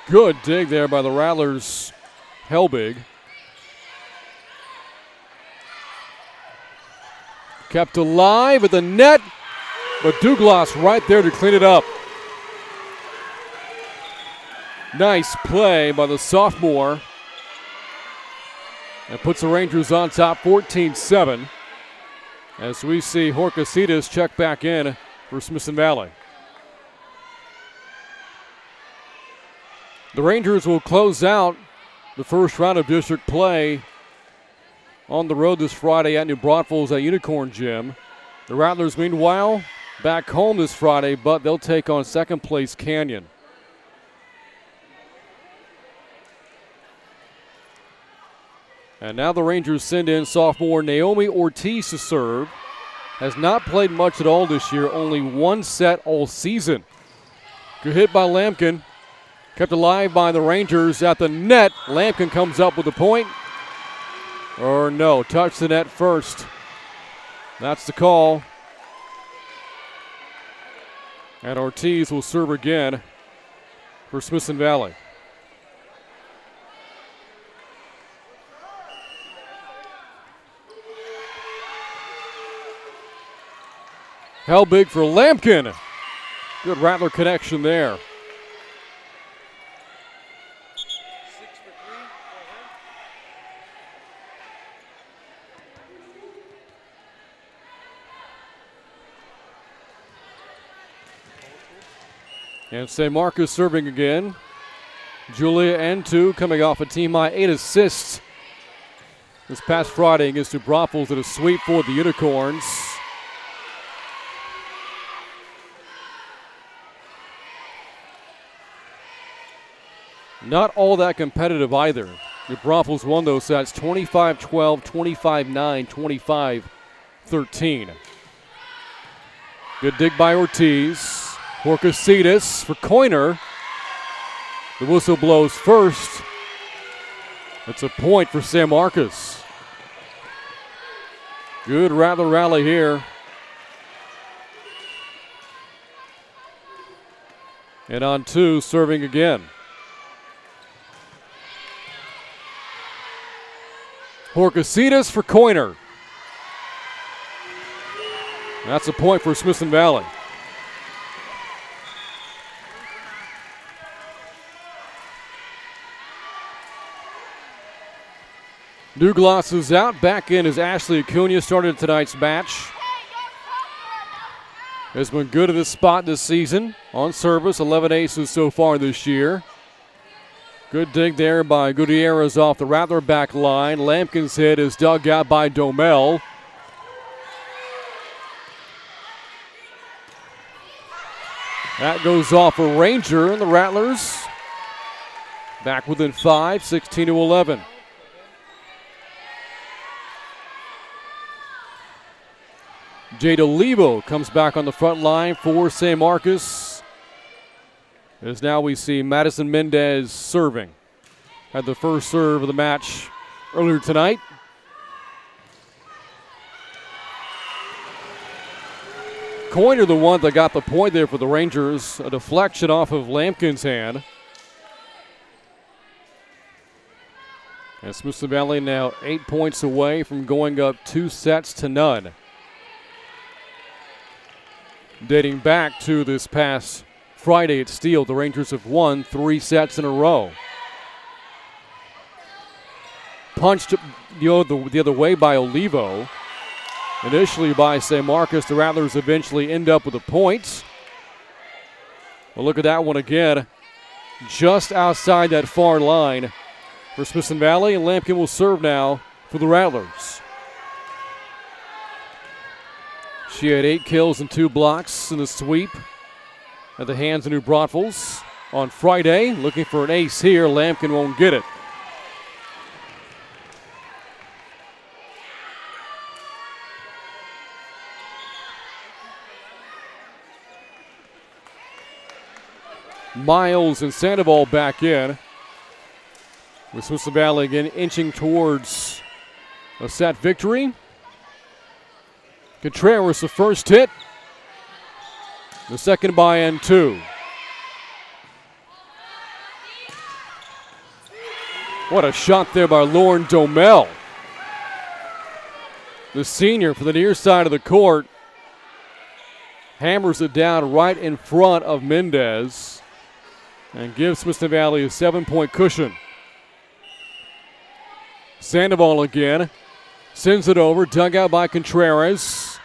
Good dig there by the Rattlers' Helbig. Kept alive at the net, but Douglas right there to clean it up. Nice play by the sophomore. And puts the Rangers on top 14-7. As we see Horcasitas check back in for Smithson Valley. The Rangers will close out the first round of district play on the road this Friday at New Braunfels at Unicorn Gym. The Rattlers, meanwhile, back home this Friday, but they'll take on second place Canyon. And now the Rangers send in sophomore Naomi Ortiz to serve. Has not played much at all this year, only one set all season. Good hit by Lampkin. Kept alive by the Rangers at the net. Lampkin comes up with the point. Or no, touch the net first. That's the call. And Ortiz will serve again for Smithson Valley. Held big for Lampkin. Good Rattler connection there. And San Marcos serving again. Julia Antu coming off a team high 8 assists this past Friday against New Braunfels at a sweep for the Unicorns. Not all that competitive either. New Braunfels won those sets 25-12, 25-9, 25-13. Good dig by Ortiz. Horcasitas for Coiner. The whistle blows first. It's a point for San Marcos. Good Rattler rally here. And on two, serving again. Horcasitas for Coiner. That's a point for Smithson Valley. Douglas is out. Back in as Ashley Acuna started tonight's match. Has been good at this spot this season. On service, 11 aces so far this year. Good dig there by Gutierrez off the Rattler back line. Lampkin's hit is dug out by Domel. That goes off a Ranger, and the Rattlers back within 5, 16-11. Jada Levo comes back on the front line for San Marcos. As now we see Madison Mendez serving. Had the first serve of the match earlier tonight. Coiner the one that got the point there for the Rangers. A deflection off of Lampkin's hand. And Smithson Valley now 8 points away from going up 2-0. Dating back to this past Friday at Steel, the Rangers have won 3 sets in a row. Punched the other way by Olivo. Initially by San Marcos, the Rattlers eventually end up with the points. Well, look at that one again. Just outside that far line for Smithson Valley, and Lampkin will serve now for the Rattlers. She had 8 kills and 2 blocks in the sweep at the hands of New Braunfels on Friday. Looking for an ace here. Lampkin won't get it. Miles and Sandoval back in. With Smithson Valley again inching towards a set victory. Contreras the first hit. The second by N2. What a shot there by Lauren Domel. The senior for the near side of the court hammers it down right in front of Mendez and gives Smithson Valley a 7-point cushion. Sandoval again. Sends it over. Dug out by Contreras.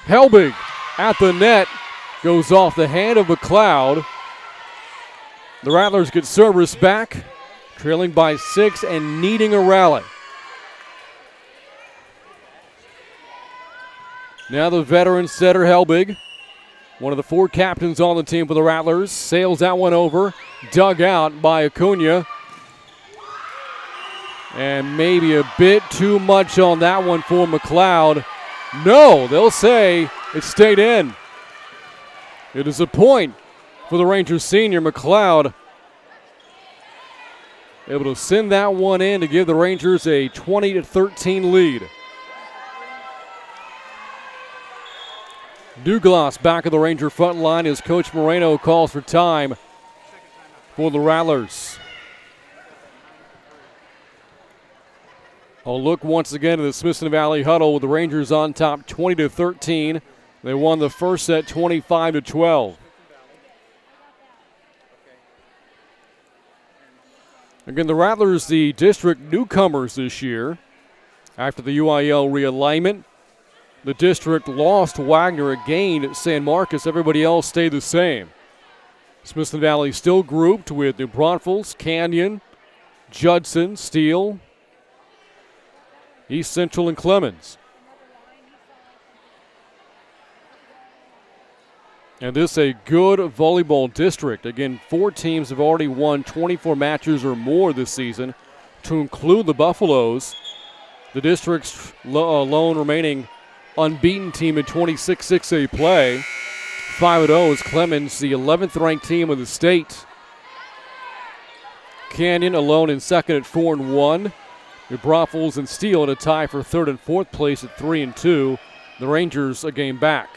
Helbig at the net. Goes off the hand of McLeod. The Rattlers get service back. Trailing by 6 and needing a rally. Now the veteran setter Helbig one of the 4 captains on the team for the Rattlers, sails that one over, dug out by Acuna. And maybe a bit too much on that one for McLeod. No, they'll say it stayed in. It is a point for the Rangers senior, McLeod. Able to send that one in to give the Rangers a 20-13 lead. Douglas back of the Ranger front line as Coach Moreno calls for time for the Rattlers. I'll look once again at the Smithson Valley huddle with the Rangers on top 20-13. They won the first set 25-12. Again, the Rattlers, the district newcomers this year. After the UIL realignment, the district lost Wagner again at San Marcos. Everybody else stayed the same. Smithson Valley still grouped with New Braunfels, Canyon, Judson, Steele, East Central, and Clemens. And this is a good volleyball district. Again, 4 teams have already won 24 matches or more this season, to include the Buffaloes, the district's lone remaining unbeaten team in 26-6A play. 5-0 is Clemens, the 11th ranked team of the state. Canyon alone in second at 4-1. New Braunfels and Steele in a tie for third and fourth place at 3-2. The Rangers a game back.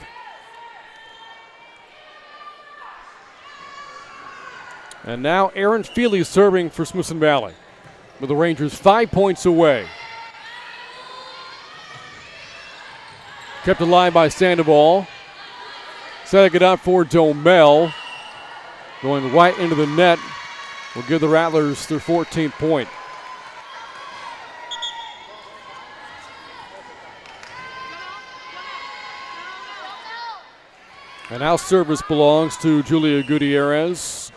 And now Aaron Feely serving for Smithson Valley, with the Rangers 5 points away. Kept alive by Sandoval. Setting it up for Domel. Going right into the net will give the Rattlers their 14th point. And now service belongs to Julia Gutierrez.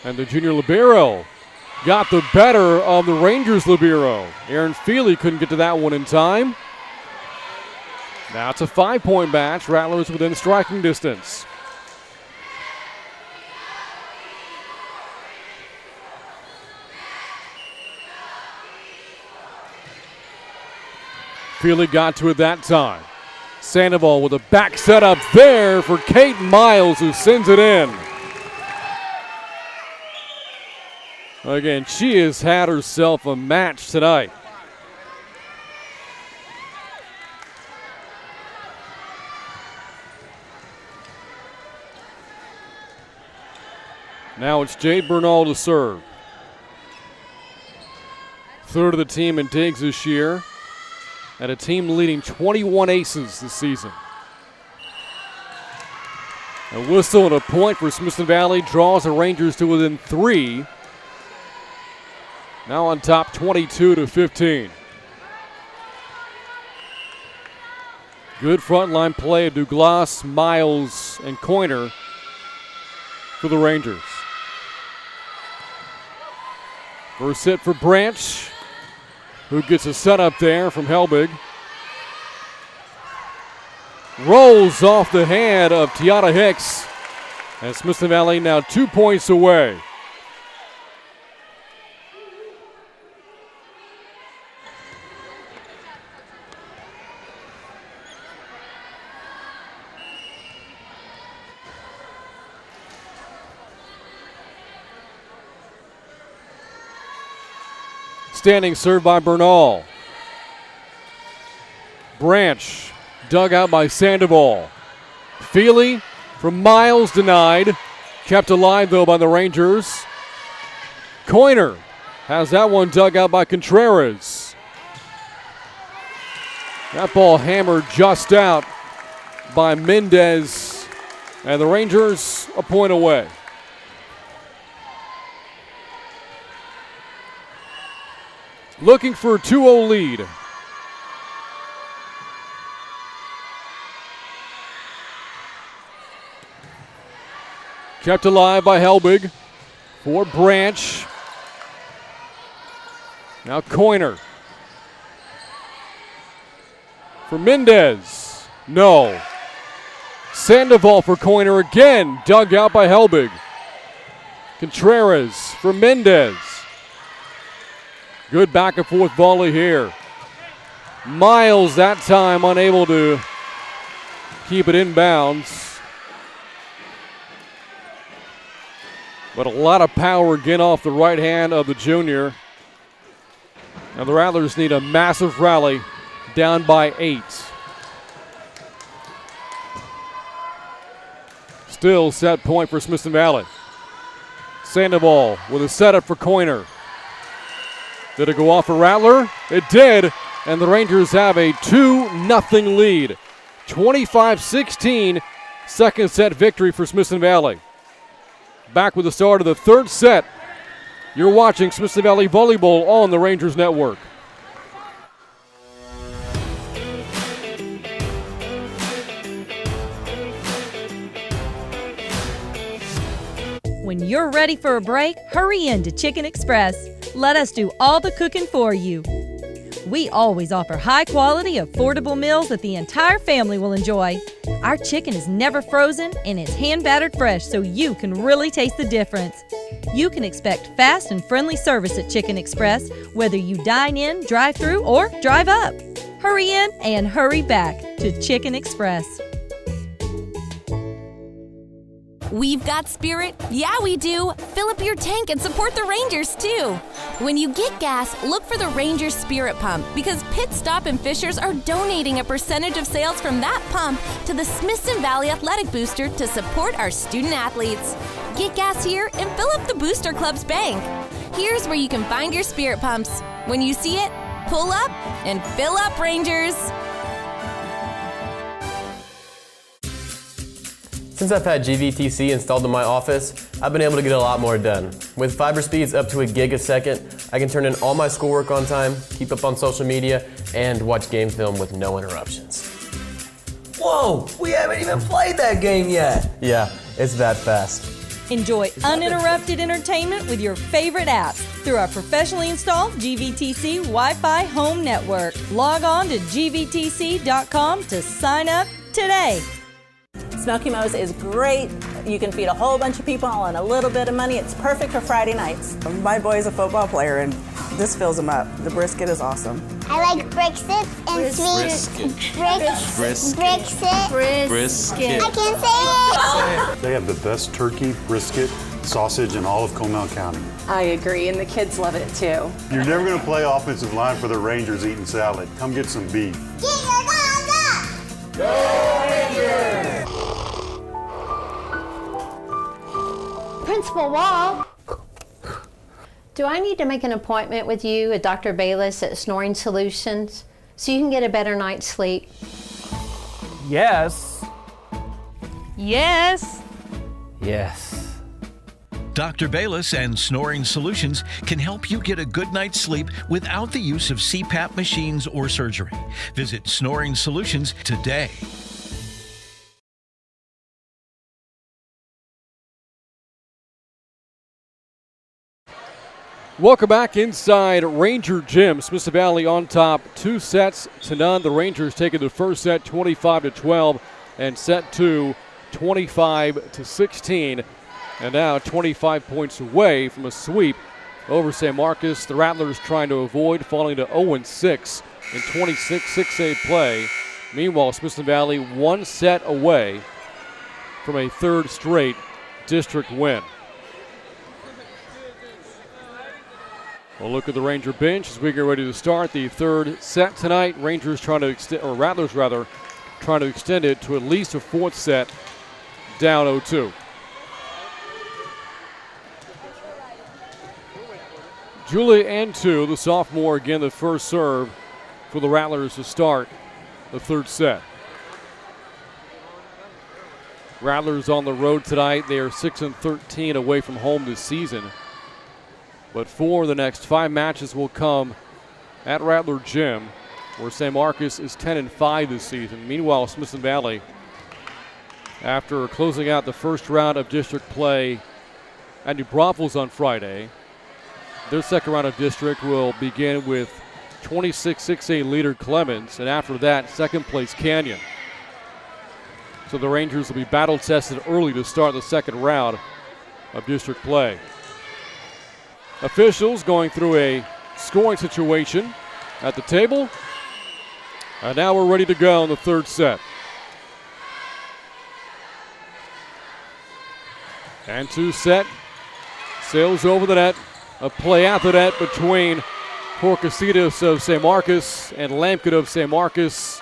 And the junior libero got the better of the Rangers libero. Aaron Feely couldn't get to that one in time. Now it's a 5-point match. Rattlers within striking distance. Feely got to it that time. Sandoval with a back setup there for Kate Miles, who sends it in. Again, she has had herself a match tonight. Now it's Jade Bernal to serve. Third of the team in digs this year, and a team leading 21 aces this season. A whistle and a point for Smithson Valley draws the Rangers to within 3. Now on top 22-15. Good frontline play of Douglas, Miles, and Coiner for the Rangers. First hit for Branch, who gets a setup there from Helbig. Rolls off the hand of Tiana Hicks. And Smithson Valley now 2 points away. Standing serve by Bernal. Branch dug out by Sandoval. Feely from Miles denied. Kept alive though by the Rangers. Coiner has that one dug out by Contreras. That ball hammered just out by Mendez. And the Rangers a point away. Looking for a 2-0 lead. Kept alive by Helbig for Branch. Now Coiner. For Mendez. No. Sandoval for Coiner again, dug out by Helbig. Contreras for Mendez. Good back and forth volley here. Miles that time unable to keep it in bounds. But a lot of power again off the right hand of the junior. Now the Rattlers need a massive rally, down by 8. Still set point for Smithson Valley. Sandoval with a setup for Coiner. Did it go off for Rattler? It did, and the Rangers have a 2-0 lead. 25-16, second set victory for Smithson Valley. Back with the start of the third set. You're watching Smithson Valley Volleyball on the Rangers Network. When you're ready for a break, hurry in to Chicken Express. Let us do all the cooking for you. We always offer high-quality, affordable meals that the entire family will enjoy. Our chicken is never frozen and it's hand-battered fresh so you can really taste the difference. You can expect fast and friendly service at Chicken Express, whether you dine in, drive through, or drive up. Hurry in and hurry back to Chicken Express. We've got spirit. Yeah, we do. Fill up your tank and support the Rangers, too. When you get gas, look for the Rangers Spirit Pump because Pit Stop and Fishers are donating a percentage of sales from that pump to the Smithson Valley Athletic Booster to support our student athletes. Get gas here and fill up the Booster Club's bank. Here's where you can find your spirit pumps. When you see it, pull up and fill up, Rangers. Since I've had GVTC installed in my office, I've been able to get a lot more done. With fiber speeds up to a gig a second, I can turn in all my schoolwork on time, keep up on social media, and watch game film with no interruptions. Whoa, we haven't even played that game yet. Yeah, it's that fast. Enjoy uninterrupted entertainment with your favorite apps through our professionally installed GVTC Wi-Fi home network. Log on to gvtc.com to sign up today. Smoky Mo's is great. You can feed a whole bunch of people on a little bit of money. It's perfect for Friday nights. My boy's a football player and this fills him up. The brisket is awesome. I like brisket and sweet brisket. I can't say it. They have the best turkey, brisket, sausage in all of Comal County. I agree, and the kids love it too. You're never going to play offensive line for the Rangers eating salad. Come get some beef. Get your guns up! Go Rangers! Principal Wall. Do I need to make an appointment with you at Dr. Bayless at Snoring Solutions so you can get a better night's sleep? Yes. Yes. Yes. Dr. Bayless and Snoring Solutions can help you get a good night's sleep without the use of CPAP machines or surgery. Visit Snoring Solutions today. Welcome back inside Ranger Gym. Smithson Valley on top, 2-0. The Rangers taking the first set 25-12 and set 2 25-16. And now 25 points away from a sweep over San Marcos. The Rattlers trying to avoid falling to 0-6 in 26-6A play. Meanwhile, Smithson Valley 1 set away from a third straight district win. We'll look at the Ranger bench as we get ready to start the third set tonight. Rangers trying to extend, or Rattlers rather, trying to extend it to at least a fourth set, down 0-2. Julia Antu, the sophomore, again the first serve for the Rattlers to start the third set. Rattlers on the road tonight. They are 6-13 away from home this season. But 4 of the next 5 matches will come at Rattler Gym, where San Marcos is 10-5 this season. Meanwhile, Smithson Valley, after closing out the first round of district play at New Braunfels on Friday, their second round of district will begin with 26-6A leader Clemens, and after that, second place Canyon. So the Rangers will be battle tested early to start the second round of district play. Officials going through a scoring situation at the table. And now we're ready to go in the third set. And 2 set. Sails over the net. A play after that between Horcasitas of San Marcos and Lampkin of San Marcos.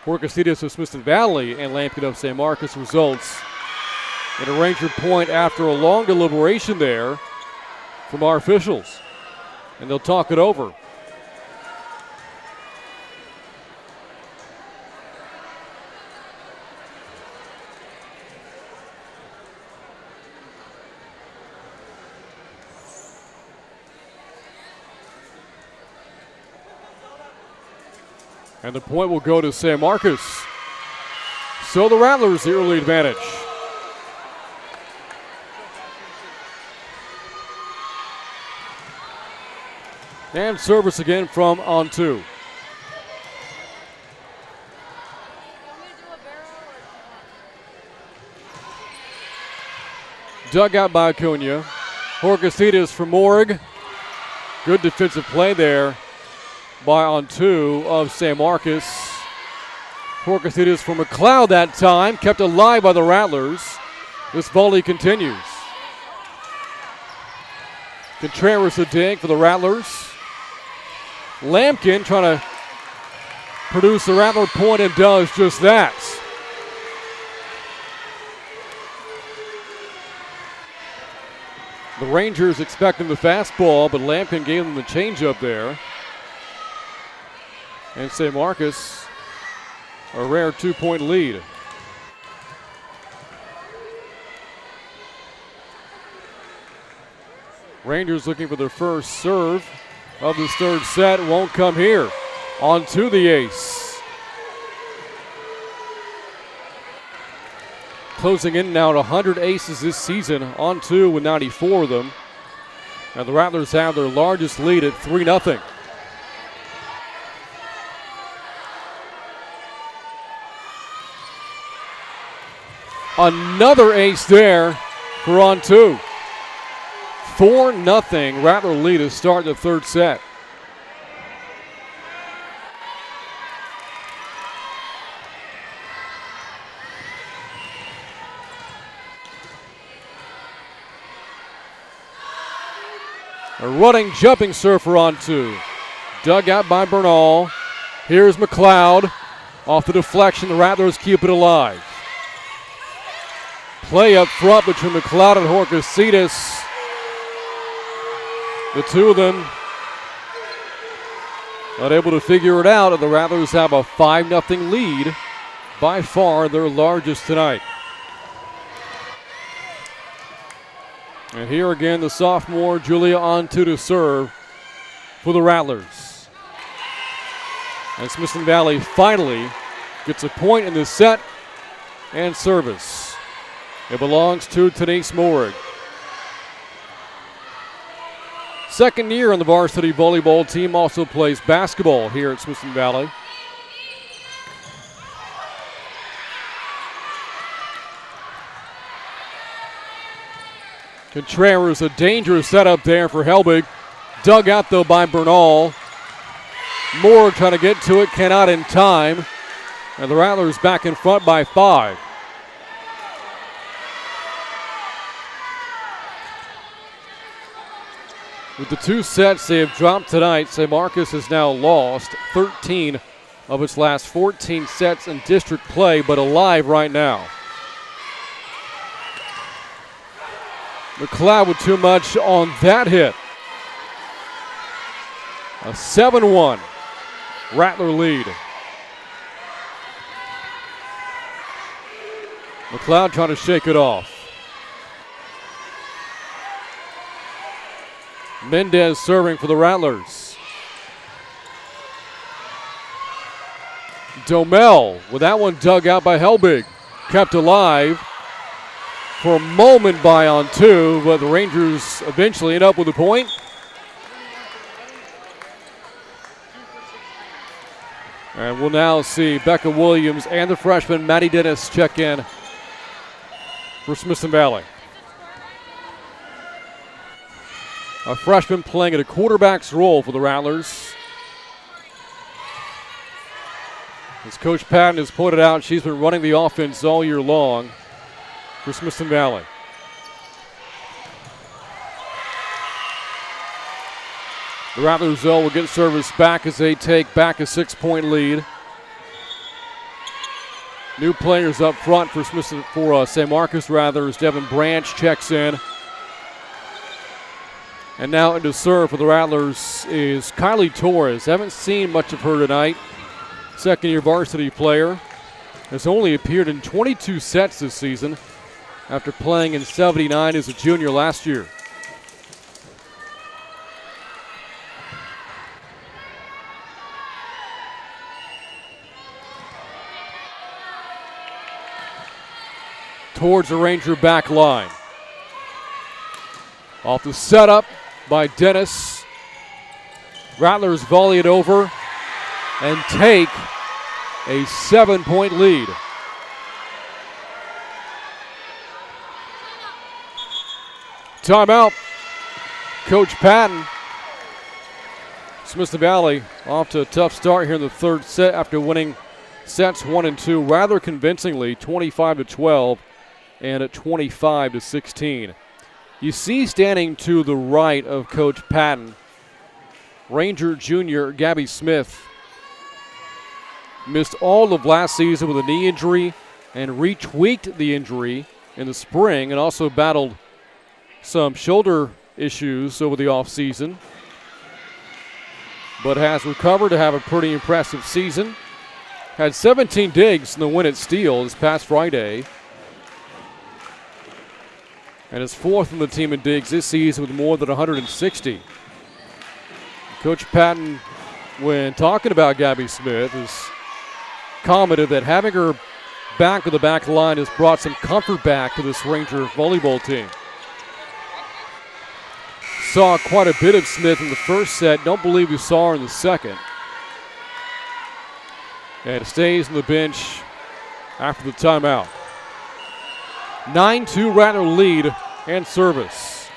Horcasitas of Smithson Valley and Lampkin of San Marcos results in a Ranger point after a long deliberation there from our officials. And they'll talk it over. And the point will go to San Marcos. So the Rattlers the early advantage. And service again from on 2. Dug out by Acuna. Horcasitas for Morg. Good defensive play there by on 2 of San Marcos. Horcasitas for McLeod that time, kept alive by the Rattlers. This volley continues. Contreras a dig for the Rattlers. Lampkin trying to produce the Rattler point and does just that. The Rangers expecting the fastball, but Lampkin gave them the changeup there. And San Marcos, a rare 2-point lead. Rangers looking for their first serve of this third set. Won't come here. On to the ace. Closing in now at 100 aces this season. On 2 with 94 of them. And the Rattlers have their largest lead at 3-0. Another ace there for on 2. 4-0 Rattler lead to start the third set. A running, jumping serve for on 2. Dug out by Bernal. Here's McLeod. Off the deflection, the Rattlers keep it alive. Play up front between McLeod and Horcasitas. The two of them not able to figure it out, and the Rattlers have a 5-0 lead, by far their largest tonight. And here again, the sophomore Julia on 2 to serve for the Rattlers. And Smithson Valley finally gets a point in this set and service. It belongs to Denise Morg. Second year on the varsity volleyball team, also plays basketball here at Smithson Valley. Contreras, a dangerous setup there for Helbig. Dug out though by Bernal. Morg trying to get to it, cannot in time. And the Rattlers back in front by 5. With the 2 sets they have dropped tonight, San Marcos has now lost 13 of its last 14 sets in district play, but alive right now. McLeod with too much on that hit. A 7-1 Rattler lead. McLeod trying to shake it off. Mendez serving for the Rattlers. Domel with that one dug out by Helbig. Kept alive for a moment by on 2, but the Rangers eventually end up with a point. And we'll now see Becca Williams and the freshman Maddie Dennis check in for Smithson Valley. A freshman playing at a quarterback's role for the Rattlers. As Coach Patton has pointed out, she's been running the offense all year long for Smithson Valley. The Rattlers, though, will get service back as they take back a 6-point lead. New players up front for San Marcos Rattlers. Devin Branch checks in. And now into serve for the Rattlers is Kylie Torres. Haven't seen much of her tonight. Second-year varsity player. Has only appeared in 22 sets this season after playing in 79 as a junior last year. Towards the Ranger back line. Off the setup by Dennis. Rattlers volley it over and take a 7-point lead. Timeout. Coach Patton. Smithson Valley off to a tough start here in the third set after winning sets 1 and 2 rather convincingly, 25-12 and at 25-16. You see standing to the right of Coach Patton, Ranger junior Gabby Smith. Missed all of last season with a knee injury and retweaked the injury in the spring and also battled some shoulder issues over the offseason, but has recovered to have a pretty impressive season. Had 17 digs in the win at Steele this past Friday. And is fourth in the team in digs this season with more than 160. Coach Patton, when talking about Gabby Smith, has commented that having her back of the back line has brought some comfort back to this Ranger volleyball team. Saw quite a bit of Smith in the first set. Don't believe we saw her in the second. And stays on the bench after the timeout. 9-2 Rattler lead and service.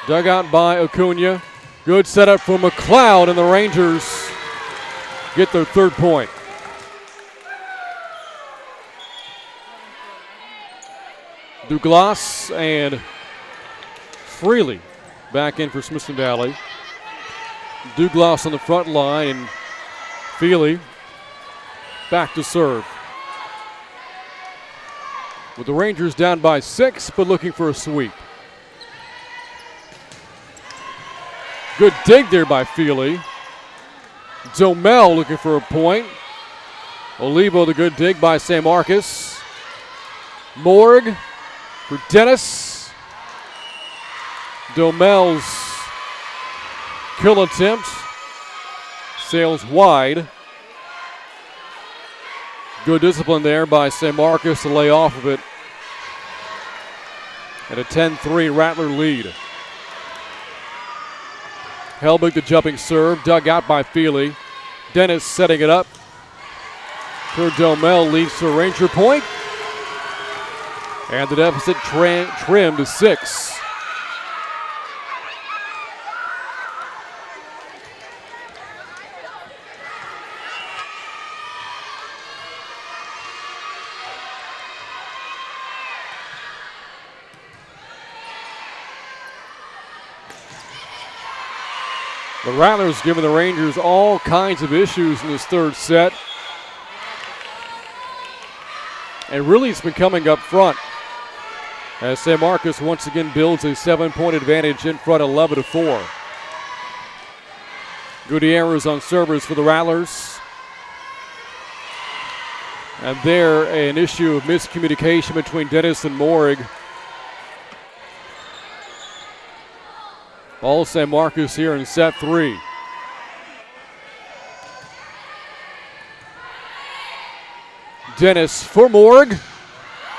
Dug out by Acuna. Good setup for McLeod, and the Rangers get their third point. Douglas and Freely back in for Smithson Valley. Douglas on the front line and Feely back to serve. With the Rangers down by 6, but looking for a sweep. Good dig there by Feely. Zomel looking for a point. Olivo, the good dig by San Marcos. Morg for Dennis. Domel's kill attempt sails wide. Good discipline there by San Marcos to lay off of it. And a 10-3 Rattler lead. Helbig the jumping serve, dug out by Feely. Dennis setting it up. Domel leads to a Ranger point. And the deficit trimmed to 6. The Rattlers giving the Rangers all kinds of issues in this third set. And really it's been coming up front as San Marcos once again builds a 7-point advantage in front 11-4. Gutierrez on servers for the Rattlers. And there an issue of miscommunication between Dennis and Morg. All San Marcos here in set 3. Dennis for Morg.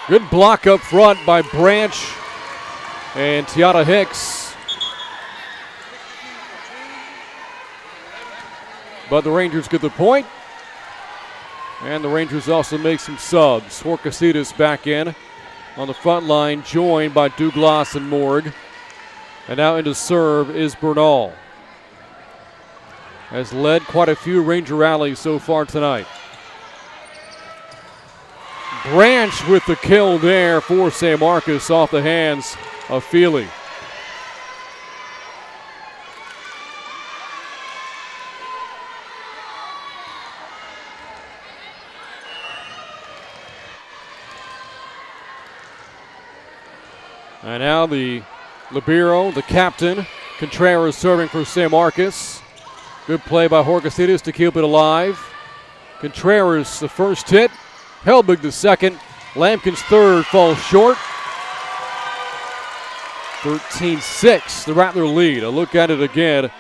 Good block up front by Branch and Tiana Hicks. But the Rangers get the point. And the Rangers also make some subs. Horcasitas back in on the front line, joined by Douglas and Morg. And now into serve is Bernal. Has led quite a few Ranger rallies so far tonight. Branch with the kill there for San Marcos off the hands of Feely. And now the libero, the captain, Contreras serving for San Marcos. Good play by Horcasitas to keep it alive. Contreras the first hit. Helbig the second. Lampkin's third falls short. 13-6, the Rattler lead. A look at it again.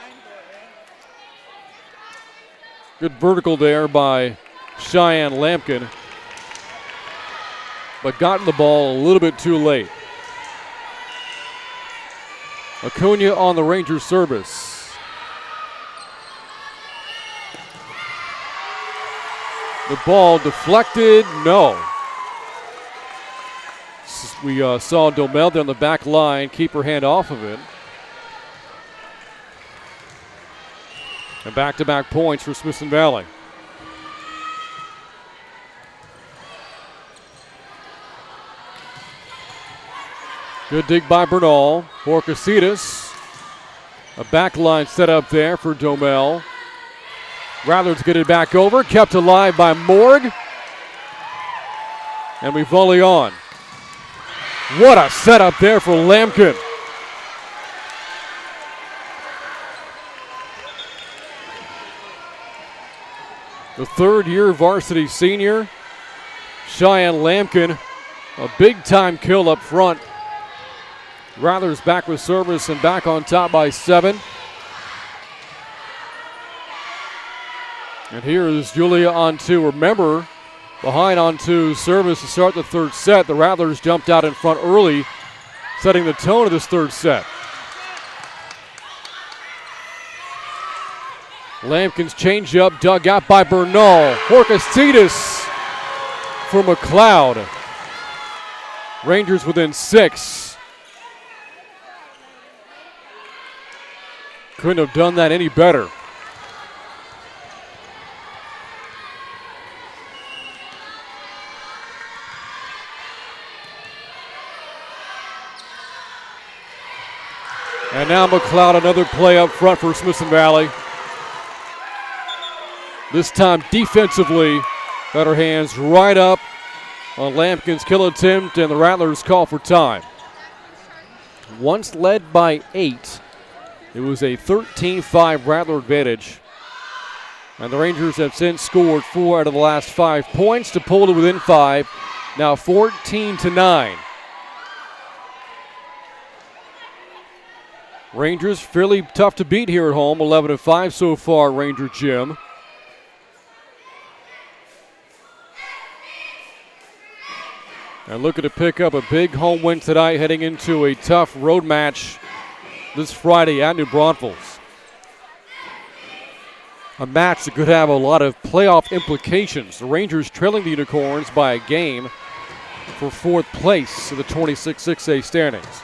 Good vertical there by Cheyenne Lampkin. But got the ball a little bit too late. Acuna on the Rangers service. The ball deflected, no. We saw Domel there on the back line keep her hand off of it. And back-to-back points for Smithson Valley. Good dig by Bernal. Horcasitas. A back line set up there for Domel. Rattlers get it back over. Kept alive by Morg. And we volley on. What a setup there for Lampkin. The third-year varsity senior, Cheyenne Lampkin, a big-time kill up front. Rattlers back with service and back on top by 7. And here is Julia on 2. Remember, behind on 2 service to start the third set. The Rattlers jumped out in front early, setting the tone of this third set. Lampkin's changeup dug out by Bernal. Horcasitas for McLeod. Rangers within 6. Couldn't have done that any better. And now McLeod, another play up front for Smithson Valley. This time defensively, got her hands right up on Lampkin's kill attempt, and the Rattlers call for time. Once led by 8, it was a 13-5 Rattler advantage. And the Rangers have since scored 4 out of the last 5 points to pull it within 5, now 14-9. Rangers fairly tough to beat here at home, 11-5 so far, Ranger Gym. And looking to pick up a big home win tonight, heading into a tough road match this Friday at New Braunfels. A match that could have a lot of playoff implications. The Rangers trailing the Unicorns by a game for 4th place in the 26-6A standings.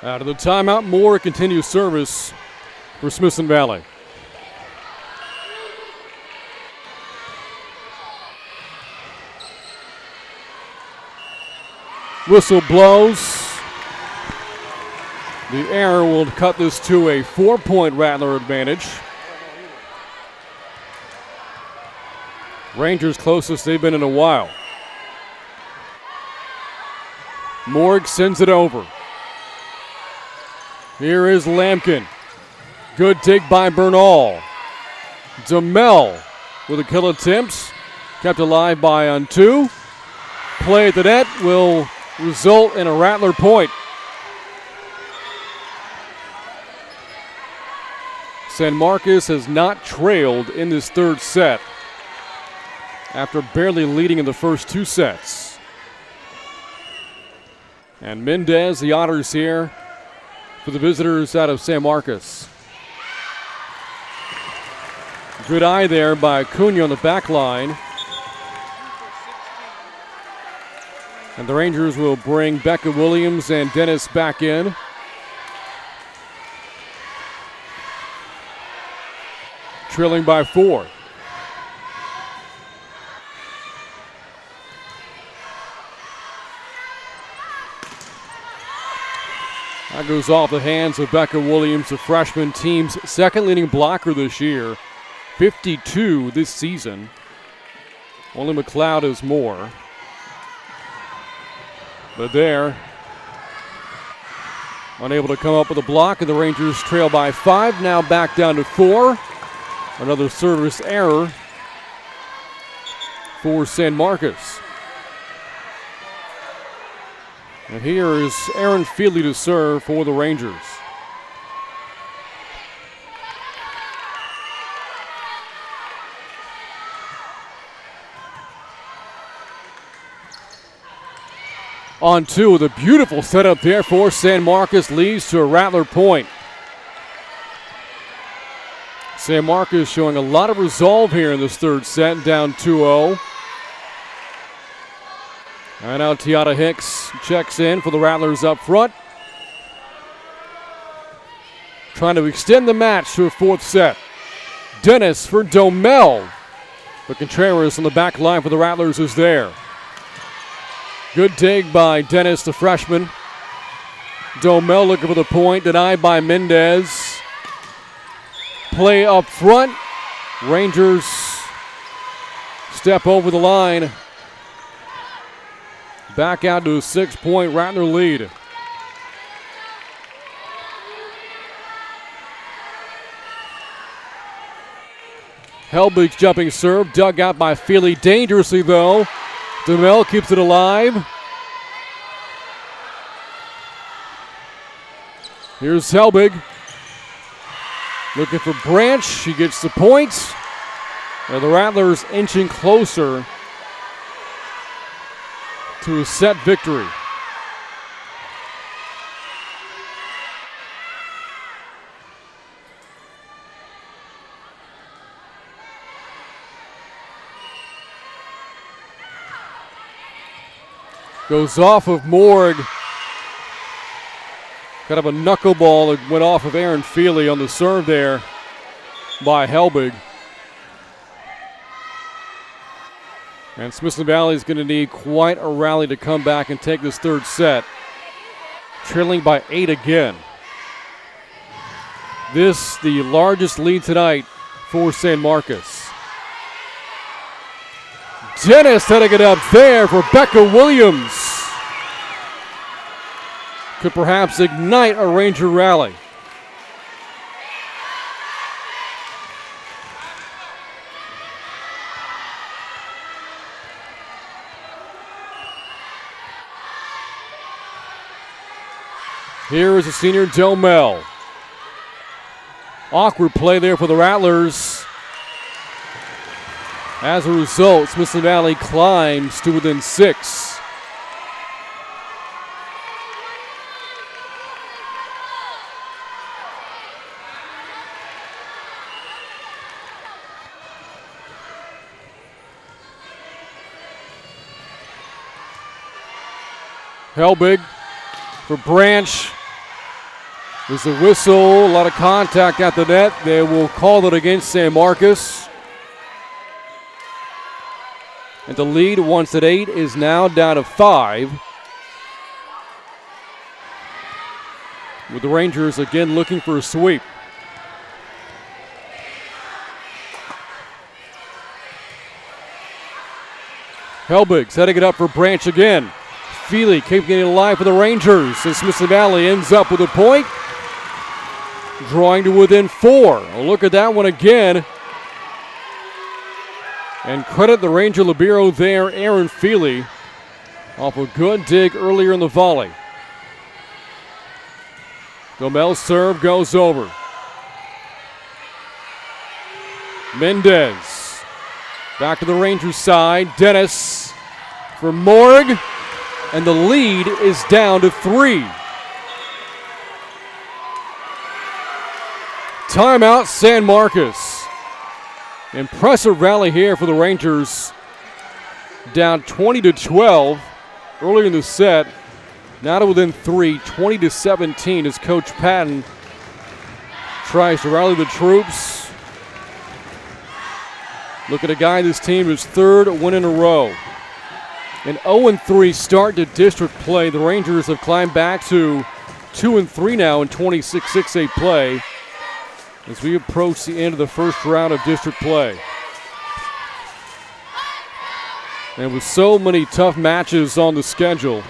Out of the timeout, Moore continues service for Smithson Valley. Whistle blows. The error will cut this to a 4-point Rattler advantage. Rangers closest they've been in a while. Morg sends it over. Here is Lampkin. Good dig by Bernal. Domel with a kill attempt. Kept alive by on 2. Play at the net will result in a Rattler point. San Marcos has not trailed in this third set after barely leading in the first 2 sets. And Mendez, the honors here for the visitors out of San Marcos. Good eye there by Cunha on the back line. And the Rangers will bring Becca Williams and Dennis back in. Trailing by 4. That goes off the hands of Becca Williams, the freshman team's second leading blocker this year. 52 this season. Only McLeod is more. But there, unable to come up with a block, and the Rangers trail by 5. Now back down to 4. Another service error for San Marcos. And here is Aaron Feely to serve for the Rangers. On 2, the beautiful setup there for San Marcos leads to a Rattler point. San Marcos showing a lot of resolve here in this third set, down 2-0. And now Tiana Hicks checks in for the Rattlers up front. Trying to extend the match to a fourth set. Dennis for Domel. But Contreras on the back line for the Rattlers is there. Good dig by Dennis, the freshman. Domel looking for the point, denied by Mendez. Play up front. Rangers step over the line. Back out to a 6-point Rattler lead. Helbig's jumping serve, dug out by Feely dangerously though. Domel keeps it alive. Here's Helbig. Looking for Branch. She gets the points. And the Rattlers inching closer to a set victory. Goes off of Morg. Kind of a knuckleball that went off of Aaron Feely on the serve there by Helbig. And Smithson Valley is going to need quite a rally to come back and take this third set. Trailing by 8 again. This, the largest lead tonight for San Marcos. Dennis setting it up there for Becca Williams. Could perhaps ignite a Ranger rally. Here is the senior Domel. Awkward play there for the Rattlers. As a result, Smithson Valley climbs to within 6. Helbig for Branch. There's a whistle, a lot of contact at the net. They will call it against San Marcos. And the lead, once at 8, is now down to 5. With the Rangers again looking for a sweep. Helbig setting it up for Branch again. Feely keeping it alive for the Rangers as Smithson Valley ends up with a point. Drawing to within 4. A look at that one again. And credit the Ranger libero there, Aaron Feely, off a good dig earlier in the volley. Domel's serve goes over. Mendez back to the Rangers side. Dennis for Morg. and the lead is down to 3. Timeout, San Marcos. Impressive rally here for the Rangers. Down 20-12 earlier in the set. Now to within 3, 20-17 as Coach Patton tries to rally the troops. Look at a guy this team is third win in a row. An 0-3 start to district play. The Rangers have climbed back to 2-3 now in 26-6A play as we approach the end of the first round of district play. And with so many tough matches on the schedule,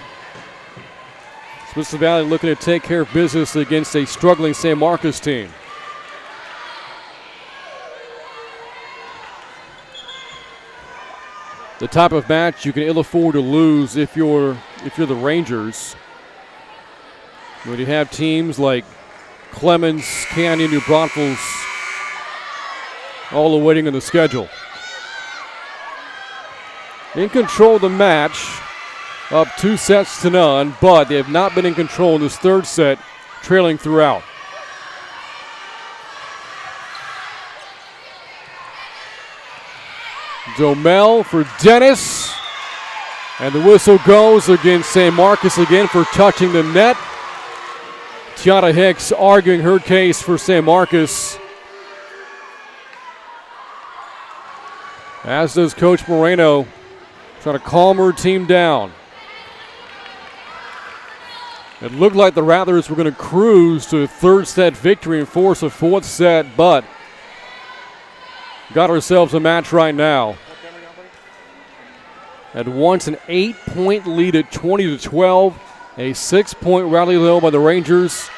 Smithson Valley looking to take care of business against a struggling San Marcos team. The type of match you can ill afford to lose if you're the Rangers. When you have teams like Clemens, Canyon, New Braunfels all awaiting on the schedule. In control of the match, up 2-0, but they have not been in control in this third set, trailing throughout. Domel for Dennis, and the whistle goes against San Marcos again for touching the net. Tiana Hicks arguing her case for San Marcos, as does Coach Moreno, trying to calm her team down. It looked like the Rattlers were going to cruise to a third set victory and force a fourth set, but got ourselves a match right now. At once an 8-point lead at 20-12. A 6-point rally though by the Rangers.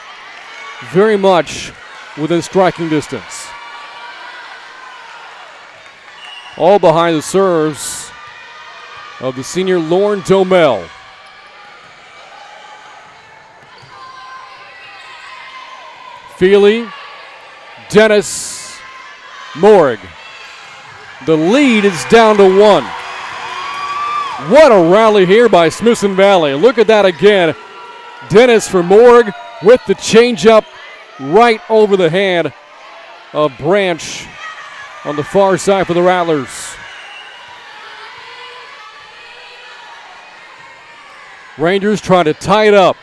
Very much within striking distance. All behind the serves of the senior Lauren Domel. Feely, Dennis, Morg. The lead is down to 1. What a rally here by Smithson Valley. Look at that again. Dennis for Morg with the changeup right over the hand of Branch on the far side for the Rattlers. Rangers trying to tie it up.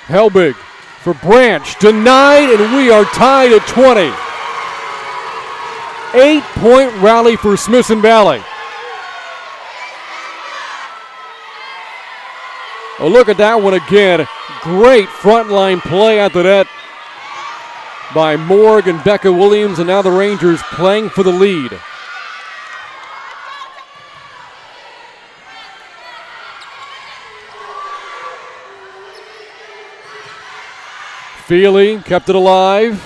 Helbig for Branch, denied, and we are tied at 20. 8-point rally for Smithson Valley. Oh, look at that one again. Great frontline play at the net by Morg and Becca Williams, and now the Rangers playing for the lead. Feely kept it alive.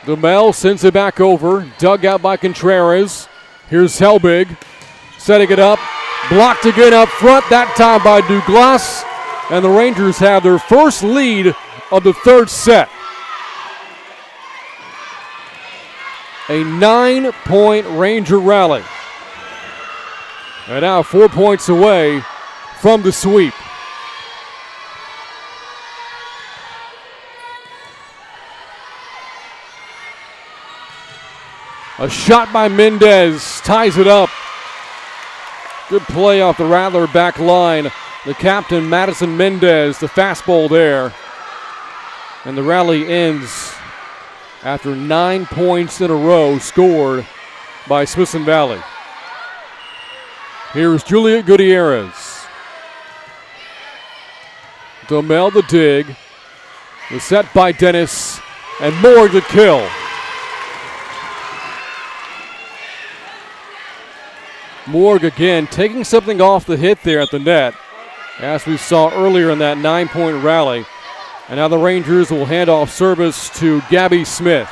Domel sends it back over. Dug out by Contreras. Here's Helbig setting it up. Blocked again up front, that time by Douglas. And the Rangers have their first lead of the third set. A 9-point Ranger rally. And now 4 points away from the sweep. A shot by Mendez ties it up. Good play off the Rattler back line. The captain, Madison Mendez, the fastball there. And the rally ends after 9 points in a row scored by Smithson Valley. Here's Juliet Gutierrez. Domel the dig. The set by Dennis. And Morg the kill. Morg again taking something off the hit there at the net, as we saw earlier in that 9-point rally. And now the Rangers will hand off service to Gabby Smith.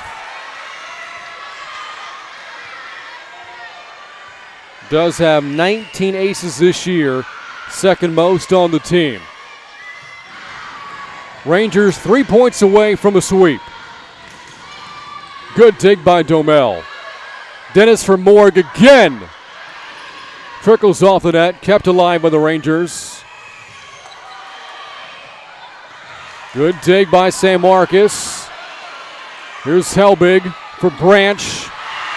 Does have 19 aces this year, second most on the team. Rangers 3 points away from a sweep. Good dig by Domel. Dennis for Morg again. Trickles off the net, kept alive by the Rangers. Good dig by San Marcos. Here's Helbig for Branch.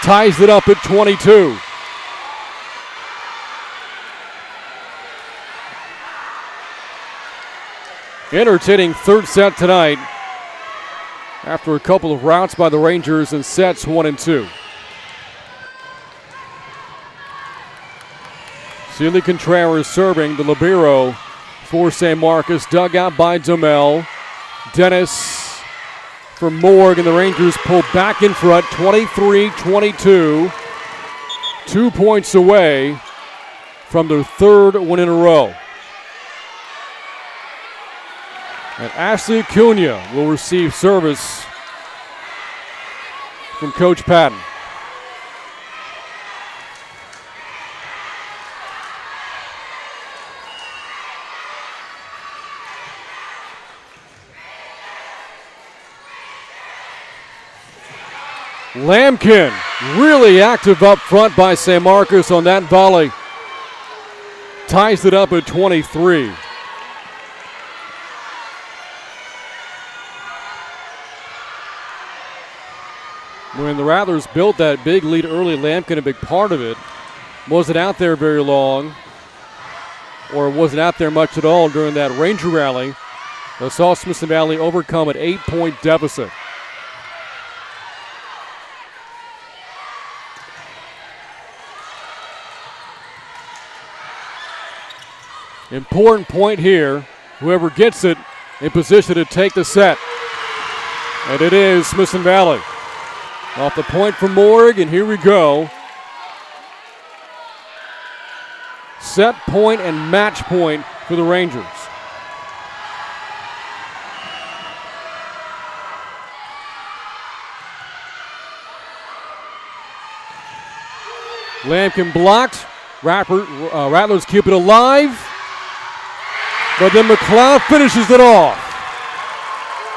Ties it up at 22. Entertaining third set tonight after a couple of routes by the Rangers in sets 1 and 2. Sealy Contreras serving the libero for San Marcos. Dug out by Domel. Dennis for Morg, and the Rangers pull back in front, 23-22. 2 points away from their third win in a row. And Ashley Acuna will receive service from Coach Patton. Lampkin, really active up front by San Marcos on that volley. Ties it up at 23. When the Rattlers built that big lead early, Lampkin a big part of it. Wasn't out there very long, or wasn't out there much at all during that Ranger rally. They saw Smithson Valley overcome an 8-point deficit. Important point here. Whoever gets it in position to take the set. And it is Smithson Valley. Off the point from Morg, and here we go. Set point and match point for the Rangers. Lampkin blocked. Rattlers keep it alive. But then McLeod finishes it off.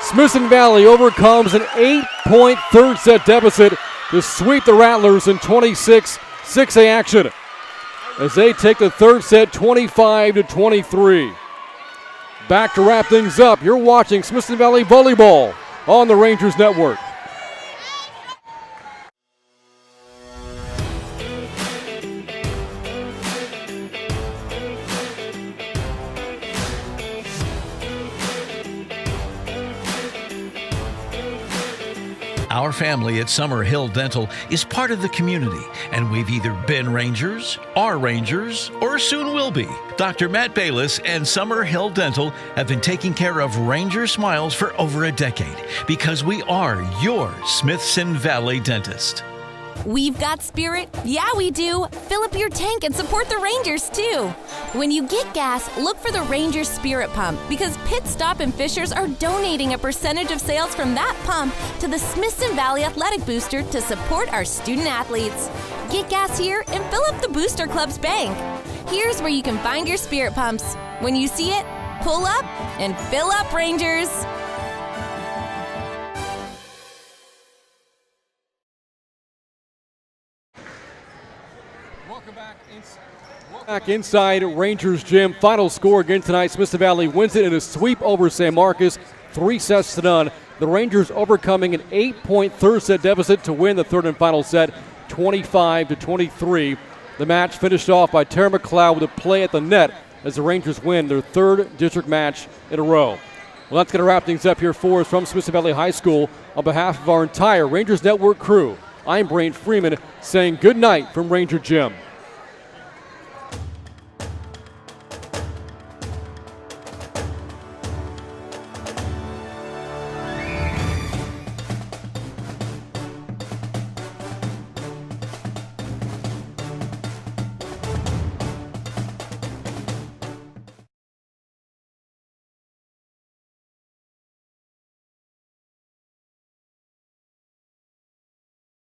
Smithson Valley overcomes an 8-point third set deficit to sweep the Rattlers in 26-6A action as they take the third set 25-23. Back to wrap things up. You're watching Smithson Valley Volleyball on the Rangers Network. Our family at Summer Hill Dental is part of the community, and we've either been Rangers, are Rangers, or soon will be. Dr. Matt Bayless and Summer Hill Dental have been taking care of Ranger smiles for over a decade because we are your Smithson Valley dentist. We've got spirit. Yeah, we do. Fill up your tank and support the Rangers, too. When you get gas, look for the Rangers Spirit Pump because Pit Stop and Fishers are donating a percentage of sales from that pump to the Smithson Valley Athletic Booster to support our student athletes. Get gas here and fill up the Booster Club's bank. Here's where you can find your Spirit Pumps. When you see it, pull up and fill up, Rangers. Back inside Rangers Gym. Final score again tonight. Smithson Valley wins it in a sweep over San Marcos, 3-0. The Rangers overcoming an 8-point third set deficit to win the third and final set, 25-23. The match finished off by Tara McLeod with a play at the net as the Rangers win their third district match in a row. Well, that's going to wrap things up here for us from Smithson Valley High School. On behalf of our entire Rangers Network crew, I'm Brain Freeman saying good night from Ranger Gym.